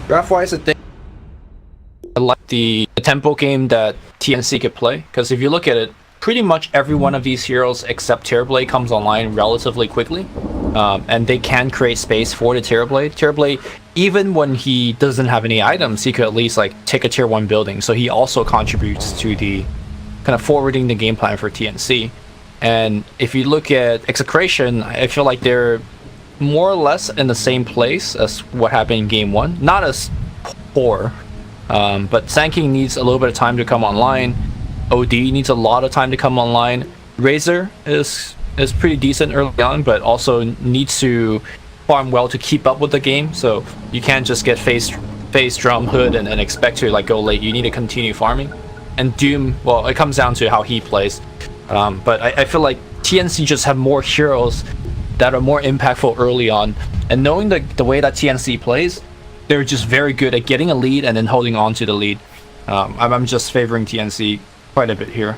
Draft-wise, I think I like the tempo game that TNC could play, because if you look at it, pretty much every one of these heroes except Terrorblade comes online relatively quickly, and they can create space for the Terrorblade. Terrorblade, even when he doesn't have any items, he could at least like take a tier 1 building, so he also contributes to the kind of forwarding the game plan for TNC. And if you look at Execration, I feel like they're more or less in the same place as what happened in game 1. Not as poor, but Sand King needs a little bit of time to come online. OD needs a lot of time to come online. Razor is pretty decent early on, but also needs to farm well to keep up with the game. So you can't just get face drum hood and expect to like go late. You need to continue farming. And Doom, well, it comes down to how he plays. But I feel like TNC just have more heroes that are more impactful early on. And knowing the way that TNC plays, they're just very good at getting a lead and then holding on to the lead. I'm just favoring TNC quite a bit here.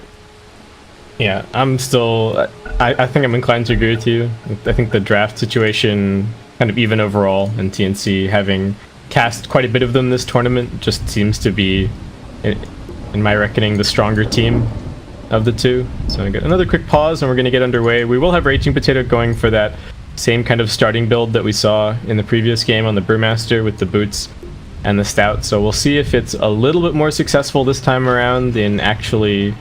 Yeah, I'm still... I think I'm inclined to agree with you. I think the draft situation, kind of even overall, and TNC having cast quite a bit of them this tournament just seems to be, in my reckoning, the stronger team of the two. So I got another quick pause and we're going to get underway. We will have Raging Potato going for that same kind of starting build that we saw in the previous game on the Brewmaster with the boots and the stout. So we'll see if it's a little bit more successful this time around in actually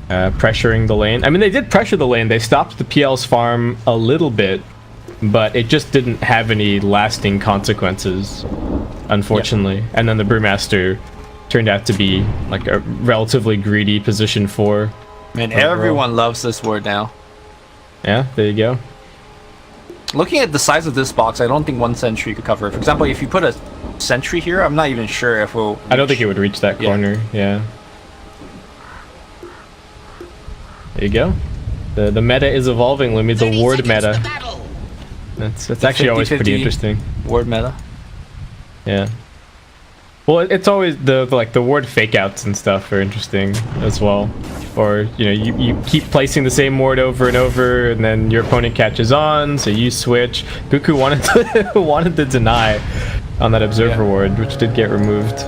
pressuring the lane. I mean, they did pressure the lane. They stopped the PL's farm a little bit, but it just didn't have any lasting consequences, unfortunately. Yep. And then the Brewmaster turned out to be like a relatively greedy position 4. Man, everyone loves this word now. Yeah, there you go. Looking at the size of this box, I don't think 1 sentry could cover it. For example, if you put a sentry here, I'm not even sure if we'll... I don't think it would reach that corner, yeah. There you go. The meta is evolving, Lumi. The ward meta. That's actually always pretty interesting. Ward meta. Yeah. Well, it's always the ward fake outs and stuff are interesting as well. Or, you know, you keep placing the same ward over and over, and then your opponent catches on, so you switch. Cuckoo wanted to deny on that observer ward, which did get removed.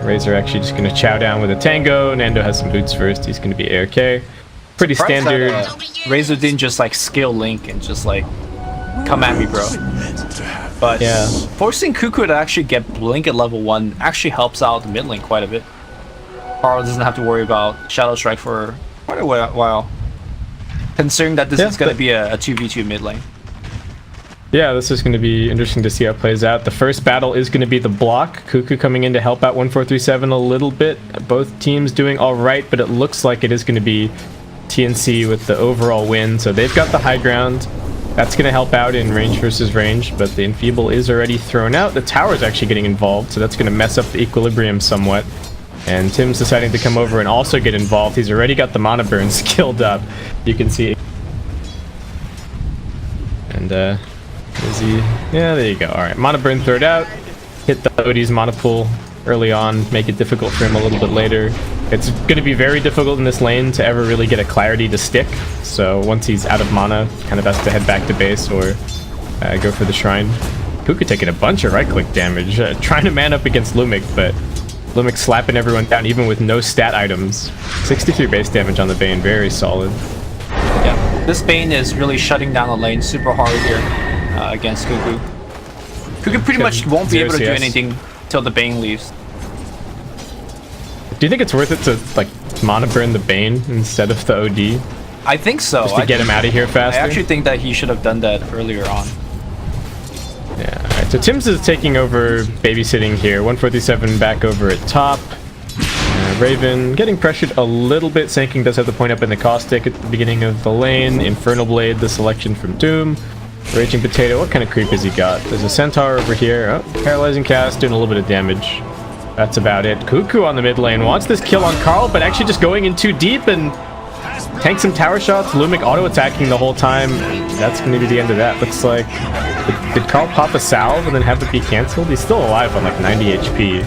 Razor actually just going to chow down with a tango. Nando has some boots first. He's going to be ARK. Pretty standard. Razor didn't just like skill link and just like come at me, bro. But yeah, forcing Cuckoo to actually get blink at level 1 actually helps out the mid lane quite a bit. Carl doesn't have to worry about Shadow Strike for quite a while, considering that this is going to be a 2v2 mid lane. Yeah, this is going to be interesting to see how it plays out. The first battle is going to be the block. Cuckoo coming in to help out 1437 a little bit. Both teams doing all right, but it looks like it is going to be TNC with the overall win. So they've got the high ground. That's going to help out in range versus range, but the Enfeeble is already thrown out. The tower is actually getting involved, so that's going to mess up the equilibrium somewhat. And Tim's deciding to come over and also get involved. He's already got the mana burn skilled up. You can see. And is he? Yeah, there you go. All right, mana burn thrown out. Hit the OD's mana pool early on, make it difficult for him a little bit later. It's going to be very difficult in this lane to ever really get a clarity to stick. So once he's out of mana, kind of has to head back to base or go for the shrine. Cuckoo taking a bunch of right-click damage, trying to man up against Lumik, but Lumik slapping everyone down even with no stat items. 63 base damage on the Bane, very solid. Yeah, this Bane is really shutting down the lane super hard here against Cuckoo. Cuckoo pretty much won't be able to do anything till the Bane leaves. Do you think it's worth it to like mana burn the Bane instead of the OD? I think so. Just to get him out of here faster? I actually think that he should have done that earlier on. Yeah, alright, so Tim's is taking over babysitting here. 147 back over at top. Raven getting pressured a little bit. Sand King does have the point up in the caustic at the beginning of the lane. Infernal Blade, the selection from Doom. Raging Potato, what kind of creep has he got? There's a Centaur over here. Oh, paralyzing cast, doing a little bit of damage. That's about it. Cuckoo on the mid lane wants this kill on Carl, but actually just going in too deep and tanks some tower shots. Lumik auto-attacking the whole time. That's going to be the end of that. Looks like... Did Carl pop a salve and then have it be cancelled? He's still alive on like 90 HP.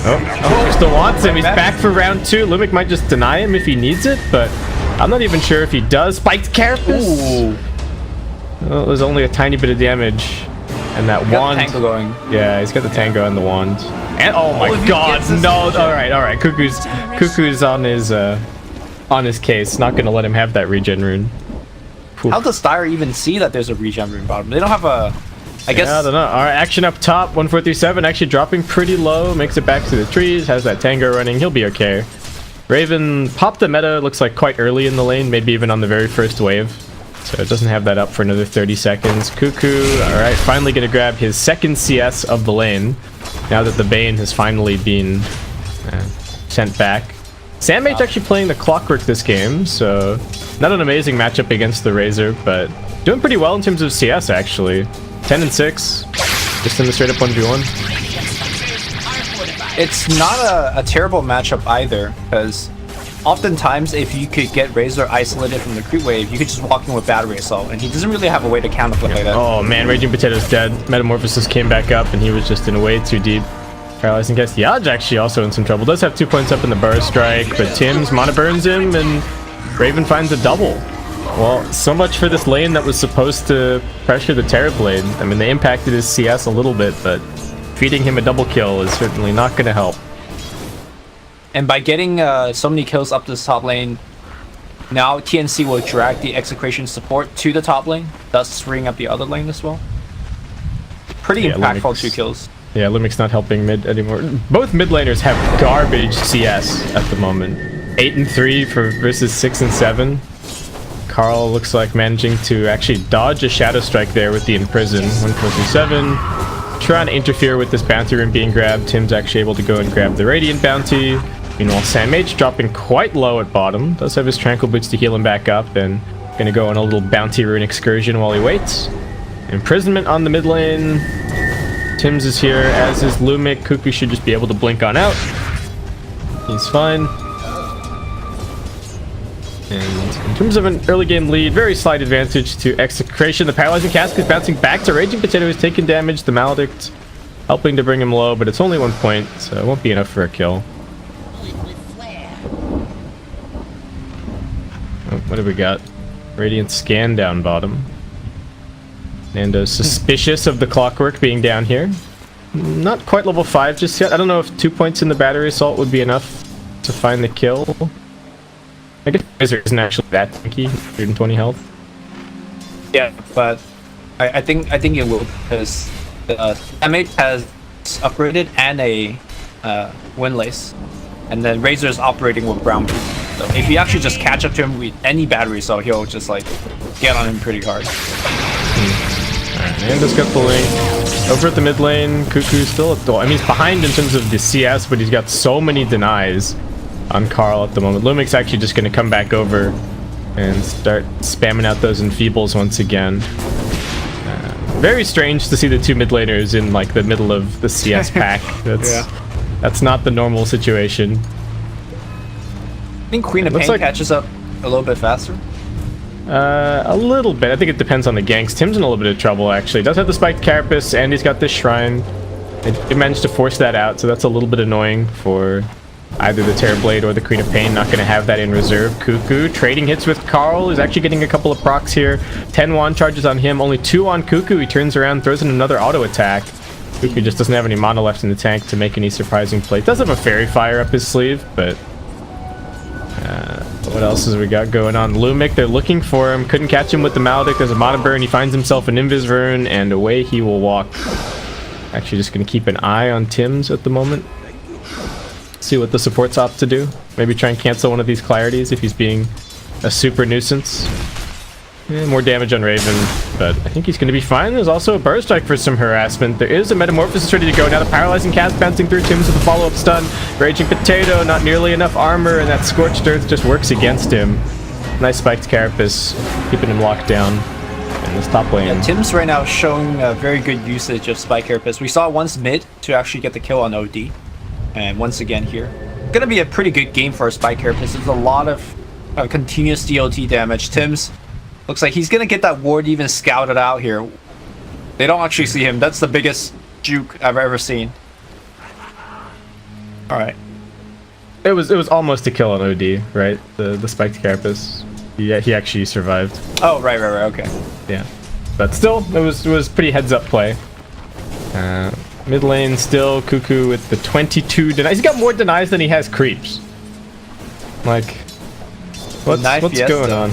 Oh, still wants him. He's back for round 2. Lumik might just deny him if he needs it, but I'm not even sure if he does. Spiked Carapace! Well, it was only a tiny bit of damage. And that Got the wand. tango going. Yeah, he's got the tango and the wand. And oh my if he god, gets this no! regen. All right. Cuckoo's on his case. Not gonna let him have that regen rune. Oof. How does Dire even see that there's a regen rune bottom? They don't have a. I guess. Yeah, I don't know. All right, action up top. 1437 actually dropping pretty low. Makes it back to the trees. Has that tango running. He'll be okay. Raven popped the meta. Looks like quite early in the lane. Maybe even on the very first wave. So it doesn't have that up for another 30 seconds. Cuckoo, all right, finally gonna grab his second CS of the lane. Now that the Bane has finally been sent back. Sandmage's actually playing the Clockwork this game, so not an amazing matchup against the Razor, but doing pretty well in terms of CS actually. 10 and 6, just in the straight up 1v1. It's not a terrible matchup either, because oftentimes if you could get Razor isolated from the creep wave, you could just walk in with Battery Assault, and he doesn't really have a way to counterplay that. Oh man, Raging Potato's dead. Metamorphosis came back up, and he was just in way too deep. Paralyzing cast. Yaj actually also in some trouble. Does have 2 points up in the burst strike, but Tim's mana burns him, and Raven finds a double. Well, so much for this lane that was supposed to pressure the Terrorblade. I mean, they impacted his CS a little bit, but feeding him a double kill is certainly not going to help. And by getting so many kills up this top lane, now TNC will drag the Execration support to the top lane, thus freeing up the other lane as well. Pretty impactful Lumix. 2 kills. Yeah, Lumix not helping mid anymore. Both mid laners have garbage CS at the moment. 8 and 3 versus 6 and 7. Carl looks like managing to actually dodge a Shadow Strike there with the Imprison. 1437. Trying to interfere with this bounty rune being grabbed. Tim's actually able to go and grab the Radiant bounty. Meanwhile, Sandmage dropping quite low at bottom. Does have his Tranquil Boots to heal him back up, and gonna go on a little bounty rune excursion while he waits. Imprisonment on the mid lane. Tim's is here, as is Lumic. Cuckoo should just be able to blink on out. He's fine. And in terms of an early game lead, very slight advantage to Execration. The Paralyzing Cask is bouncing back to Raging Potato, who's taking damage. The Maledict helping to bring him low, but it's only 1 point, so it won't be enough for a kill. Oh, what have we got? Radiant Scan down bottom. Nando's suspicious of the Clockwork being down here. Not quite level 5 just yet. I don't know if 2 points in the Battery Assault would be enough to find the kill. I guess Wizard isn't actually that tanky, 120 health. Yeah, but I think it will, because Sandmage has upgraded and a Windlace, and then Razor is operating with Brown Boot. So if you actually just catch up to him with any Battery Assault, he'll just like get on him pretty hard. Alright, Nando's got the lane. Over at the mid lane, Cuckoo's still at the... I mean, he's behind in terms of the CS, but he's got so many denies on Carl at the moment. Lumic's actually just going to come back over and start spamming out those enfeebles once again. Very strange to see the 2 mid laners in like the middle of the CS pack. That's not the normal situation. I think Queen of Pain catches up a little bit faster. A little bit. I think it depends on the ganks. Tim's in a little bit of trouble, actually. Does have the Spiked Carapace, and he's got this Shrine. It managed to force that out, so that's a little bit annoying for either the Terrorblade or the Queen of Pain. Not going to have that in reserve. Cuckoo trading hits with Carl. Is actually getting a couple of procs here. 10 wand charges on him. Only 2 on Cuckoo. He turns around, throws in another auto attack. Cuckoo just doesn't have any mana left in the tank to make any surprising play. Does have a Fairy Fire up his sleeve, but... what else has we got going on? Lumic, they're looking for him. Couldn't catch him with the Maledict. There's a Mana Burn. He finds himself an Invis Rune, and away he will walk. Actually, just going to keep an eye on Tim's at the moment. See what the support's opt to do. Maybe try and cancel one of these Clarities if he's being a super nuisance. More damage on Raven, but I think he's going to be fine. There's also a Burst Strike for some harassment. There is a Metamorphosis ready to go. Now the Paralyzing Cast bouncing through Tim's with a follow-up stun. Raging Potato, not nearly enough armor, and that Scorched Earth just works against him. Nice Spiked Carapace, keeping him locked down in this top lane. Yeah, Tim's right now showing very good usage of Spike Carapace. We saw it once mid to actually get the kill on OD, and once again here. Gonna be a pretty good game for a Spike Carapace. There's a lot of continuous DOT damage. Tim's looks like he's gonna get that ward even scouted out here. They don't actually see him. That's the biggest juke I've ever seen. All right. It was almost a kill on OD, right? The Spiked Carapace. Yeah, he actually survived. Oh, right, okay. Yeah, but still, it was pretty heads up play. Mid lane still Cuckoo with the 22 denies. He's got more denies than he has creeps. Like, what's going on?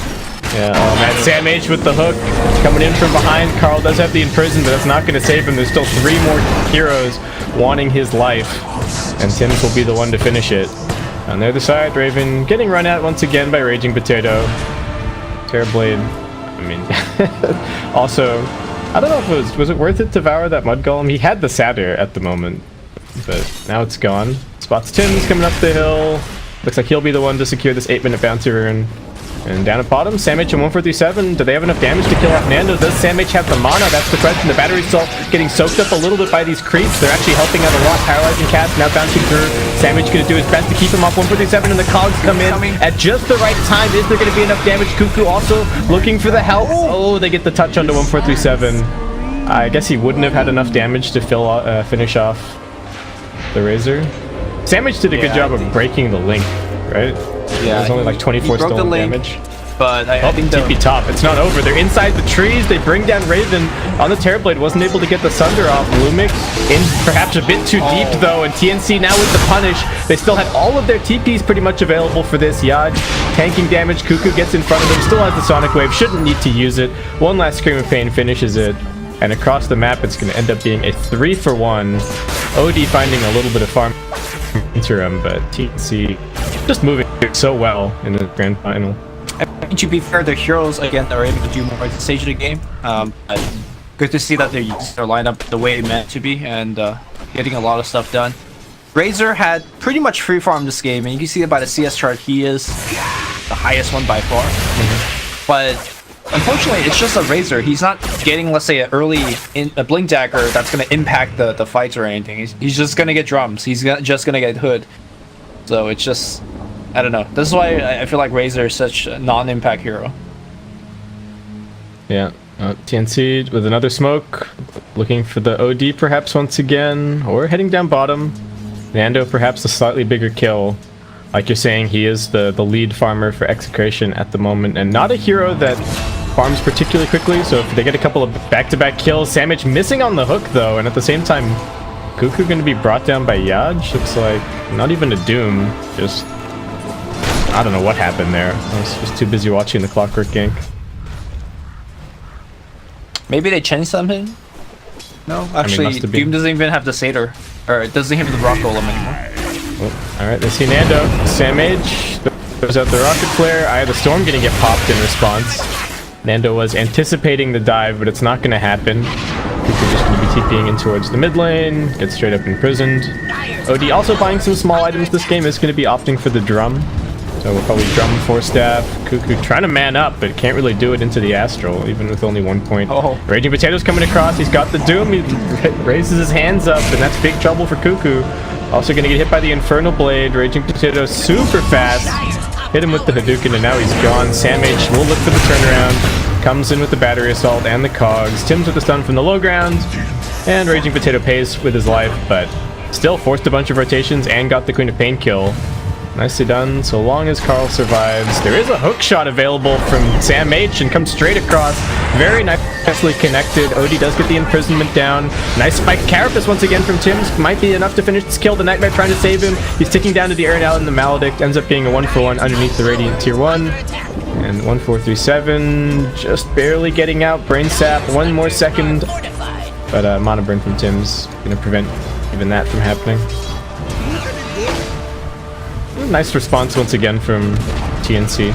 Yeah, oh man, Sam H with the hook coming in from behind. Carl does have the imprison, but that's not going to save him. There's still 3 more heroes wanting his life, and Tims will be the one to finish it. On the other side, Raven getting run at once again by Raging Potato. Terrorblade, I mean, also, I don't know if was it worth it to devour that Mud Golem? He had the Satyr at the moment, but now it's gone. Spots Tims coming up the hill. Looks like he'll be the one to secure this 8-minute bounty rune. And down at bottom, Sam H and 143.7. Do they have enough damage to kill off Nando? Does Sam H have the mana? That's the question. The battery's still getting soaked up a little bit by these creeps. They're actually helping out a lot. Paralyzing cast now bouncing through. Sam H gonna do his best to keep him off 147, and the cogs come in at just the right time. Is there gonna be enough damage? Cuckoo also looking for the help. Oh, they get the touch onto 143.7. I guess he wouldn't have had enough damage to finish off the Razor. Sam H did a good job of breaking the link, right? Yeah, it was only like 24 stolen damage. But I think TP top. It's not over. They're inside the trees. They bring down Raven on the Terrorblade. Wasn't able to get the Sunder off. Lumic in perhaps a bit too deep though. And TNC now with the punish. They still have all of their TPs pretty much available for this. Yaj tanking damage. Cuckoo gets in front of them. Still has the Sonic Wave. Shouldn't need to use it. One last Scream of Pain finishes it. And across the map, it's going to end up being a 3-for-1. OD finding a little bit of farm interim, but TNC just moving so well in the grand final. To be fair, their heroes again are able to do more at the stage of the game. But good to see that they're using their lineup the way it meant to be and getting a lot of stuff done. Razor had pretty much free farm this game, and you can see it by the CS chart. He is the highest one by far. But unfortunately, it's just a Razor. He's not getting, let's say, a Blink Dagger that's going to impact the fights or anything. He's just going to get drums. He's just going to get Hood. So it's just, I don't know. This is why I feel like Razor is such a non-impact hero. Yeah. TNC with another smoke. Looking for the OD perhaps once again. Or heading down bottom. Nando perhaps a slightly bigger kill. Like you're saying, he is the lead farmer for Execration at the moment. And not a hero that farms particularly quickly. So if they get a couple of back-to-back kills. Sam H missing on the hook though. And at the same time, Cuckoo going to be brought down by Yaj. Looks like not even a Doom. Just, I don't know what happened there. I was just too busy watching the Clockwork gank. Maybe they changed something? No, actually, Doom doesn't even have the Satyr. Or it doesn't have the Rock Golem anymore. Oh, alright, they see Nando. Sam H throws out the Rocket Flare. Eye of the Storm going to get popped in response. Nando was anticipating the dive, but it's not going to happen. Cuckoo just going to be TPing in towards the mid lane. Gets straight up imprisoned. OD also buying some small items this game. Is going to be opting for the drum. So we'll probably drum 4-staff. Cuckoo trying to man up, but can't really do it into the Astral, even with only 1 point. Raging Potato's coming across. He's got the Doom. He raises his hands up, and that's big trouble for Cuckoo. Also going to get hit by the Infernal Blade. Raging Potato super fast. Hit him with the Hadouken, and now he's gone. Sam H will look for the turnaround. Comes in with the Battery Assault and the Cogs. Tim's with the stun from the low ground. And Raging Potato pays with his life, but still forced a bunch of rotations and got the Queen of Pain kill. Nicely done, so long as Carl survives. There is a hook shot available from Sam H and comes straight across. Very nicely connected. OD does get the imprisonment down. Nice spike Carapace once again from Tims. Might be enough to finish this kill. The Nightmare trying to save him. He's ticking down to the Aeronal and the Maledict. Ends up being a 1-for-1 underneath the Radiant Tier 1. And 1437 just barely getting out. Brain Sap, 1 more second. But Mana Burn from Tims gonna prevent even that from happening. Nice response once again from TNC.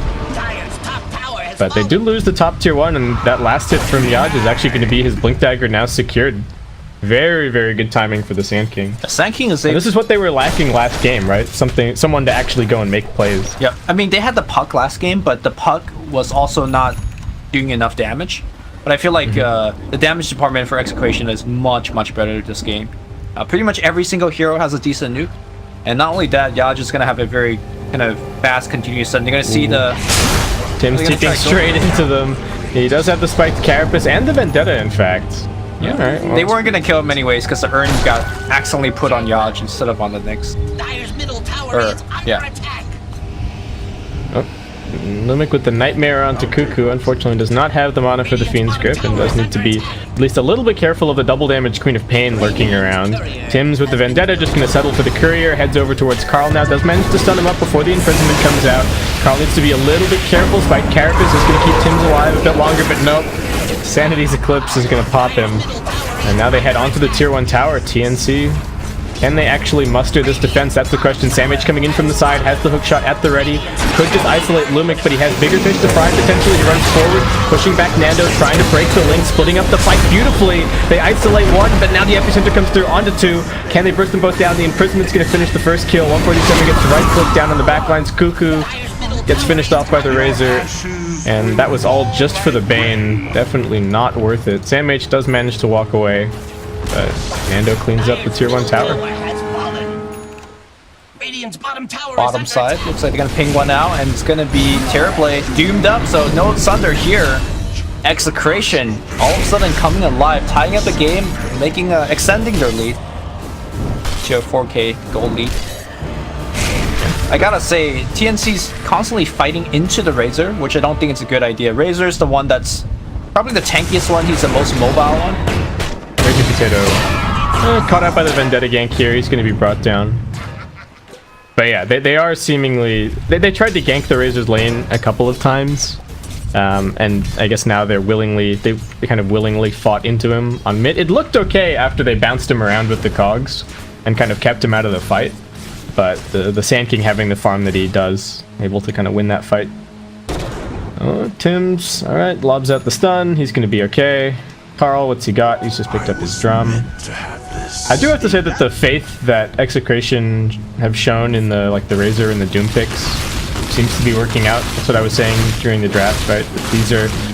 But they do lose the top tier 1, and that last hit from Yaj is actually going to be his Blink Dagger now secured. Very, very good timing for the Sand King. The Sand King is... This is what they were lacking last game, right? Someone to actually go and make plays. Yeah, I mean, they had the Puck last game, but the Puck was also not doing enough damage. But I feel like the damage department for Execration is much, much better this game. Pretty much every single hero has a decent nuke. And not only that, Yaj is going to have a very kind of fast, continuous stun. You're going to see the... Tim's taking straight into them. He does have the spiked Carapace and the Vendetta, in fact. Yeah, right, well, they weren't going to kill him anyways because the urn got accidentally put on Yaj instead of on the Nyx. Dire's middle tower is under attack. Oh, Lumic with the Nightmare onto Cuckoo. Unfortunately does not have the mana for the Fiend's Grip and does need to be at least a little bit careful of the double damage Queen of Pain lurking around. Tims with the Vendetta just going to settle for the Courier, heads over towards Carl now, does manage to stun him up before the Imprisonment comes out. Carl needs to be a little bit careful. Spike Carapace is going to keep Tims alive a bit longer, but nope. Sanity's Eclipse is going to pop him. And now they head onto the tier 1 tower. TNC, can they actually muster this defense? That's the question. Samage coming in from the side, has the hook shot at the ready. Could just isolate Lumic, but he has bigger fish to fry potentially. He runs forward, pushing back Nando, trying to break the link, splitting up the fight beautifully. They isolate one, but now the epicenter comes through onto two. Can they burst them both down? The Imprisoment's going to finish the first kill. 147 gets the right click down on the backlines. Cuckoo gets finished off by the Razor. And that was all just for the Bane. Definitely not worth it. Sam H does manage to walk away, but Nando cleans up the tier 1 tower. Bottom side, looks like they're gonna ping one now, and it's gonna be Terrorblade doomed up, so no Sunder here. Execration all of a sudden coming alive, tying up the game, making extending their lead to a 4K gold lead. I gotta say, TNC's constantly fighting into the Razor, which I don't think it's a good idea. Razor is the one that's probably the tankiest one, he's the most mobile one. Raging Potato caught out by the Vendetta gank here, he's gonna be brought down. But yeah, they are seemingly... They tried to gank the Razor's lane a couple of times. And I guess now they kind of willingly fought into him on mid. It looked okay after they bounced him around with the cogs and kind of kept him out of the fight. But the Sand King having the farm that he does, able to kind of win that fight. Oh, Tims, alright, lobs out the stun, he's gonna be okay. Carl, what's he got? He's just picked up his drum. I do have to say that the faith that Execration have shown in the Razor and the Doom picks seems to be working out. That's what I was saying during the draft, right?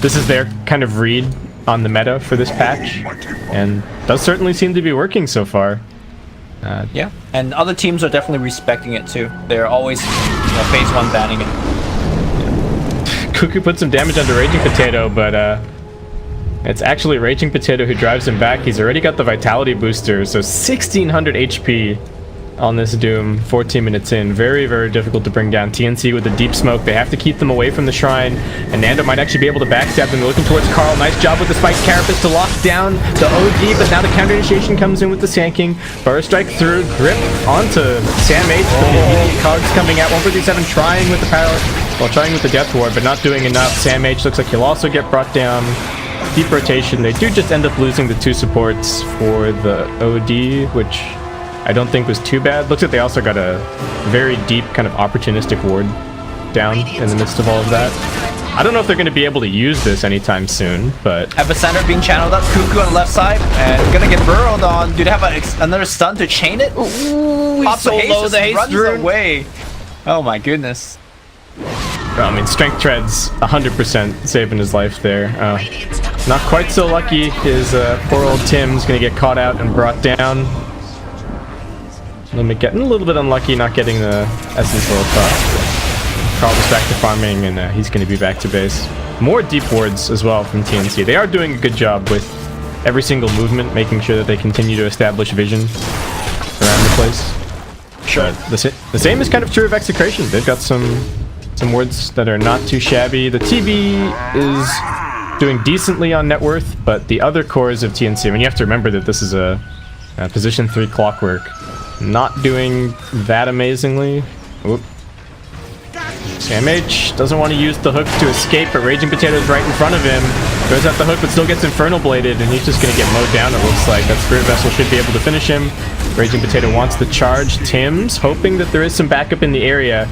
This is their kind of read on the meta for this patch, and does certainly seem to be working so far. Yeah, and other teams are definitely respecting it too. They're always, phase 1 banning it. Yeah. Cuckoo put some damage onto Raging Potato, but it's actually Raging Potato who drives him back. He's already got the Vitality booster, so 1600 HP on this Doom, 14 minutes in. Very, very difficult to bring down. TNC with the deep smoke. They have to keep them away from the shrine, and Nando might actually be able to backstab them. They're looking towards Carl. Nice job with the Spike Carapace to lock down the OD, but now the counter initiation comes in with the Sand King. Burst Strike through, grip onto Sam H, but the immediate cogs coming out. 157 trying with the power, well, trying with the Death Ward, but not doing enough. Sam H looks like he'll also get brought down. Deep rotation. They do just end up losing the 2 supports for the OD, which I don't think was too bad. Looks like they also got a very deep kind of opportunistic ward down in the midst of all of that. I don't know if they're going to be able to use this anytime soon, but... Epicenter being channeled up, Cuckoo on the left side, and gonna get burrowed on. Do they have another stun to chain it? Ooh, he's so low, the haste runs away. Oh my goodness. I mean, Strength Tread's 100% saving his life there. Not quite so lucky. His poor old Tim's gonna get caught out and brought down. Lumic getting a little bit unlucky, not getting the Essence World Cup. Carl is back to farming, and he's gonna be back to base. More deep wards as well from TNC. They are doing a good job with every single movement, making sure that they continue to establish vision around the place. Sure. The same is kind of true of Execration. They've got some wards that are not too shabby. The TB is doing decently on net worth, but the other cores of TNC, I mean, you have to remember that this is a position 3 clockwork, not doing that amazingly. Oop. Sam H doesn't want to use the hook to escape, but Raging Potato's right in front of him. Throws out the hook, but still gets Infernal Bladed, and he's just going to get mowed down, it looks like. That Spirit Vessel should be able to finish him. Raging Potato wants the charge. Tim's hoping that there is some backup in the area.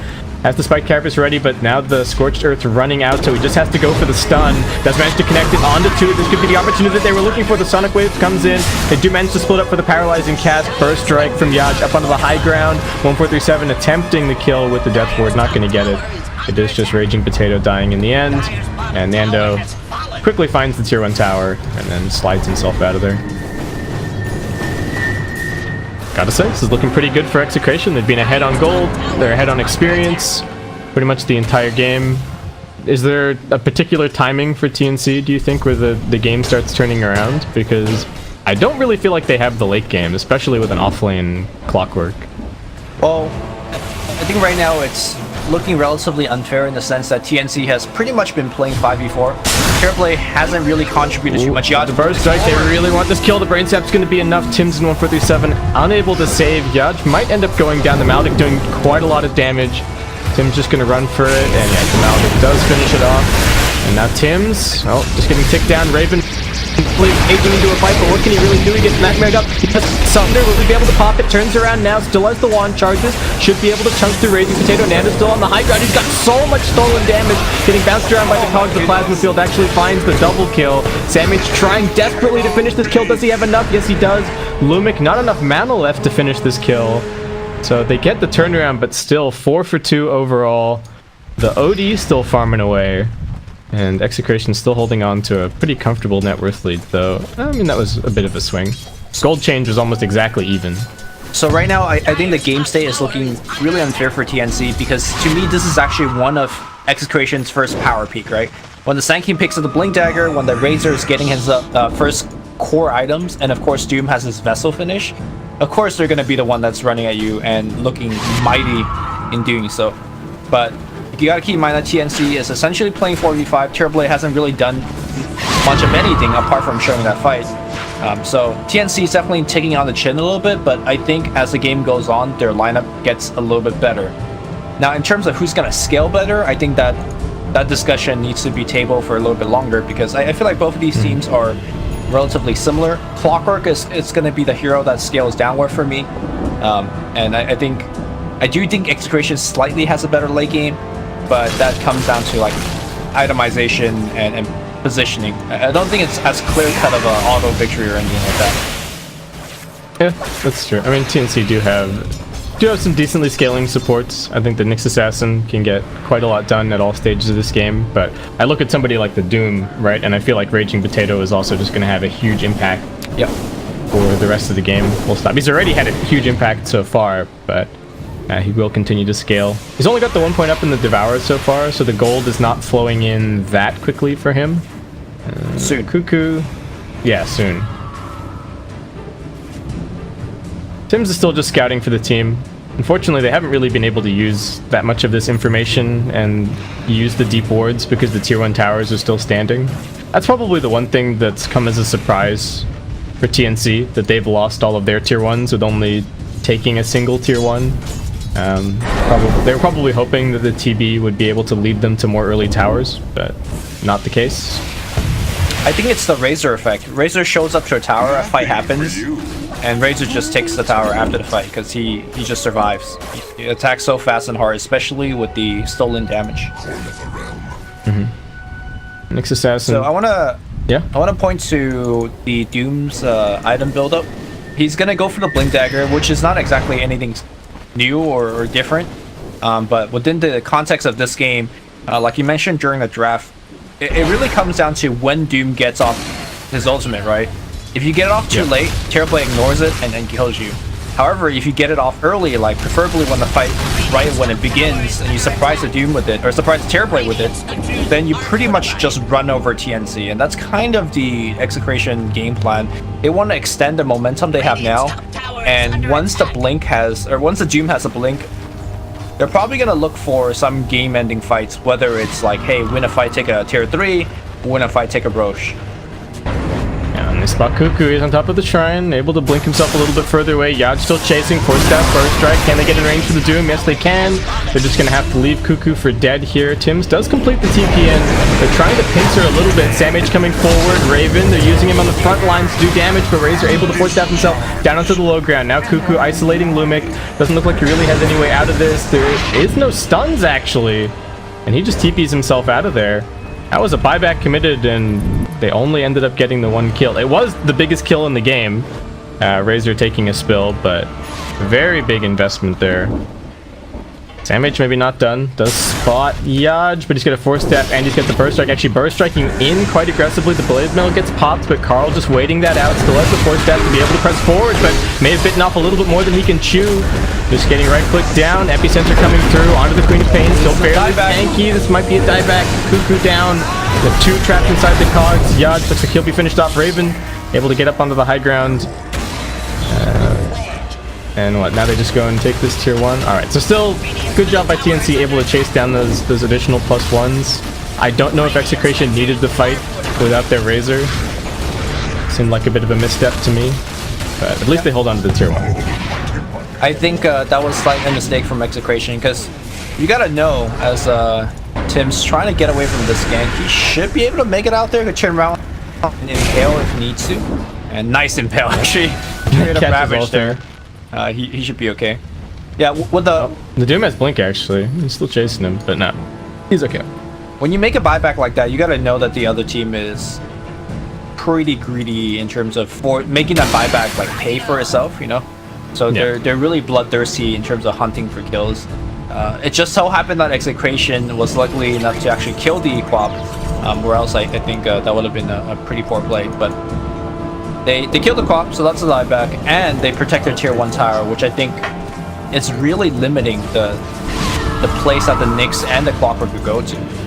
Has the Spike Carapace ready, but now the Scorched Earth running out, so he just has to go for the stun. Does manage to connect it onto 2. This could be the opportunity that they were looking for. The Sonic Wave comes in. They do manage to split up for the Paralyzing Cast. Burst Strike from Yaj up onto the high ground. 1437 attempting the kill with the Death Ward. Not going to get it. It is just Raging Potato dying in the end. And Nando quickly finds the tier 1 tower and then slides himself out of there. Gotta say, this is looking pretty good for Execration. They've been ahead on gold, they're ahead on experience, pretty much the entire game. Is there a particular timing for TNC, do you think, where the game starts turning around? Because I don't really feel like they have the late game, especially with an offlane clockwork. Well, I think right now it's looking relatively unfair in the sense that TNC has pretty much been playing 5v4. Terrorblade hasn't really contributed too much. The burst strike, they really want this kill. The brain sap's going to be enough. Tim's in 1437, unable to save. Yaj might end up going down. The Maldic doing quite a lot of damage. Tim's just going to run for it, and yeah, the Maldic does finish it off. And now Tim's, oh, just getting ticked down. Raven aging into a fight, but what can he really do? He gets nightmared up. He has Sunder. Will he be able to pop it? Turns around now, still has the wand charges. Should be able to chunk through Raging Potato. Nando's still on the high ground. He's got so much stolen damage. Getting bounced around by the cogs. The plasma field actually finds the double kill. Samage trying desperately to finish this kill. Does he have enough? Yes, he does. Lumic, not enough mana left to finish this kill. So they get the turnaround, but still 4 for 2 overall. The OD still farming away. And Execration still holding on to a pretty comfortable net worth lead, though. I mean, that was a bit of a swing. Gold change was almost exactly even. So right now, I think the game state is looking really unfair for TNC, because to me, this is actually one of Execration's first power peak, right? When the Sand King picks up the Blink Dagger, when the Razor is getting his first core items, and of course Doom has his Vessel finish, of course they're going to be the one that's running at you and looking mighty in doing so. But you gotta keep in mind that TNC is essentially playing 4v5. Terrorblade hasn't really done much of anything apart from showing that fight. So TNC is definitely taking on the chin a little bit, but I think as the game goes on, their lineup gets a little bit better. Now, in terms of who's gonna scale better, I think that discussion needs to be tabled for a little bit longer, because I feel like both of these teams are relatively similar. Clockwork is gonna be the hero that scales downward for me, and I do think Execration slightly has a better late game. But that comes down to like itemization and positioning. I don't think it's as clear cut of an auto victory or anything like that. Yeah, that's true. I mean, TNC do have some decently scaling supports. I think the Nyx Assassin can get quite a lot done at all stages of this game. But I look at somebody like the Doom, right, and I feel like Raging Potato is also just going to have a huge impact. Yep. For the rest of the game. Full stop. He's already had a huge impact so far, but he will continue to scale. He's only got the 1 point up in the Devourer so far, so the gold is not flowing in that quickly for him. Soon. Cuckoo. Yeah, soon. Tim's is still just scouting for the team. Unfortunately, they haven't really been able to use that much of this information and use the deep wards because the tier 1 towers are still standing. That's probably the one thing that's come as a surprise for TNC, that they've lost all of their tier 1s with only taking a single tier 1. They were probably hoping that the TB would be able to lead them to more early towers, but not the case. I think it's the Razor effect. Razor shows up to a tower, a fight happens, and Razor just takes the tower after the fight because he just survives. He attacks so fast and hard, especially with the stolen damage. Nyx Assassin. So I wanna point to the Doom's item buildup. He's gonna go for the Blink Dagger, which is not exactly anything new or different, but within the context of this game, like you mentioned during the draft, it really comes down to when Doom gets off his ultimate, right? If you get it off too late, Terrorblade ignores it and then kills you. However, if you get it off early, like preferably when the fight, right when it begins, and you surprise the Doom with it, or surprise the Terrorblade with it, then you pretty much just run over TNC, and that's kind of the Execration game plan. They want to extend the momentum they have now, and once the Doom has a blink, they're probably gonna look for some game-ending fights, whether it's like, hey, win a fight, take a tier 3, win a fight, take a Roche. And they spot Cuckoo. He's on top of the shrine, able to blink himself a little bit further away. Yaj still chasing. Force Staff, Burst Strike. Can they get in range for the Doom? Yes, they can. They're just going to have to leave Cuckoo for dead here. Tims does complete the TPN. They're trying to pincer a little bit. Samage coming forward. Raven, they're using him on the front lines to do damage, but Razor able to Force Staff himself down onto the low ground. Now Cuckoo isolating Lumic. Doesn't look like he really has any way out of this. There is no stuns, actually. And he just TPs himself out of there. That was a buyback committed, and they only ended up getting the 1 kill. It was the biggest kill in the game. Razor taking a spill, but very big investment there. Samage maybe not done. Does spot Yaj, but he's got a Force Step, and he's got the Burst Strike. Actually, Burst Striking in quite aggressively. The Blade Mail gets popped, but Carl just waiting that out. Still has the Force Step to be able to press forward, but may have bitten off a little bit more than he can chew. Just getting right click down. Epicenter coming through onto the Queen of Pain. Still fairly tanky. This might be a dieback. Cuckoo down. The 2 trapped inside the cogs. Yaj looks like he'll be finished off. Raven able to get up onto the high ground. And what, now they just go and take this tier 1? Alright, so still, good job by TNC, able to chase down those additional +1s. I don't know if Execration needed the fight without their Razor. Seemed like a bit of a misstep to me. But at least they hold on to the tier 1. I think that was slightly a mistake from Execration, because you gotta know, as Tim's trying to get away from this gank, he should be able to make it out there to turn around and impale if he needs to. And nice impale, actually. Create a ravage there. He should be okay. Yeah, with the Doom has Blink, actually. He's still chasing him, but no. He's okay. When you make a buyback like that, you gotta know that the other team is pretty greedy in terms of making that buyback like pay for itself, you know? So they're really bloodthirsty in terms of hunting for kills. It just so happened that Execration was lucky enough to actually kill the Quap, where else I think that would have been a pretty poor play. But they killed the Quap, so that's a buyback, and they protect their tier 1 tower, which I think is really limiting the place that the Nyx and the Clockwork could go to.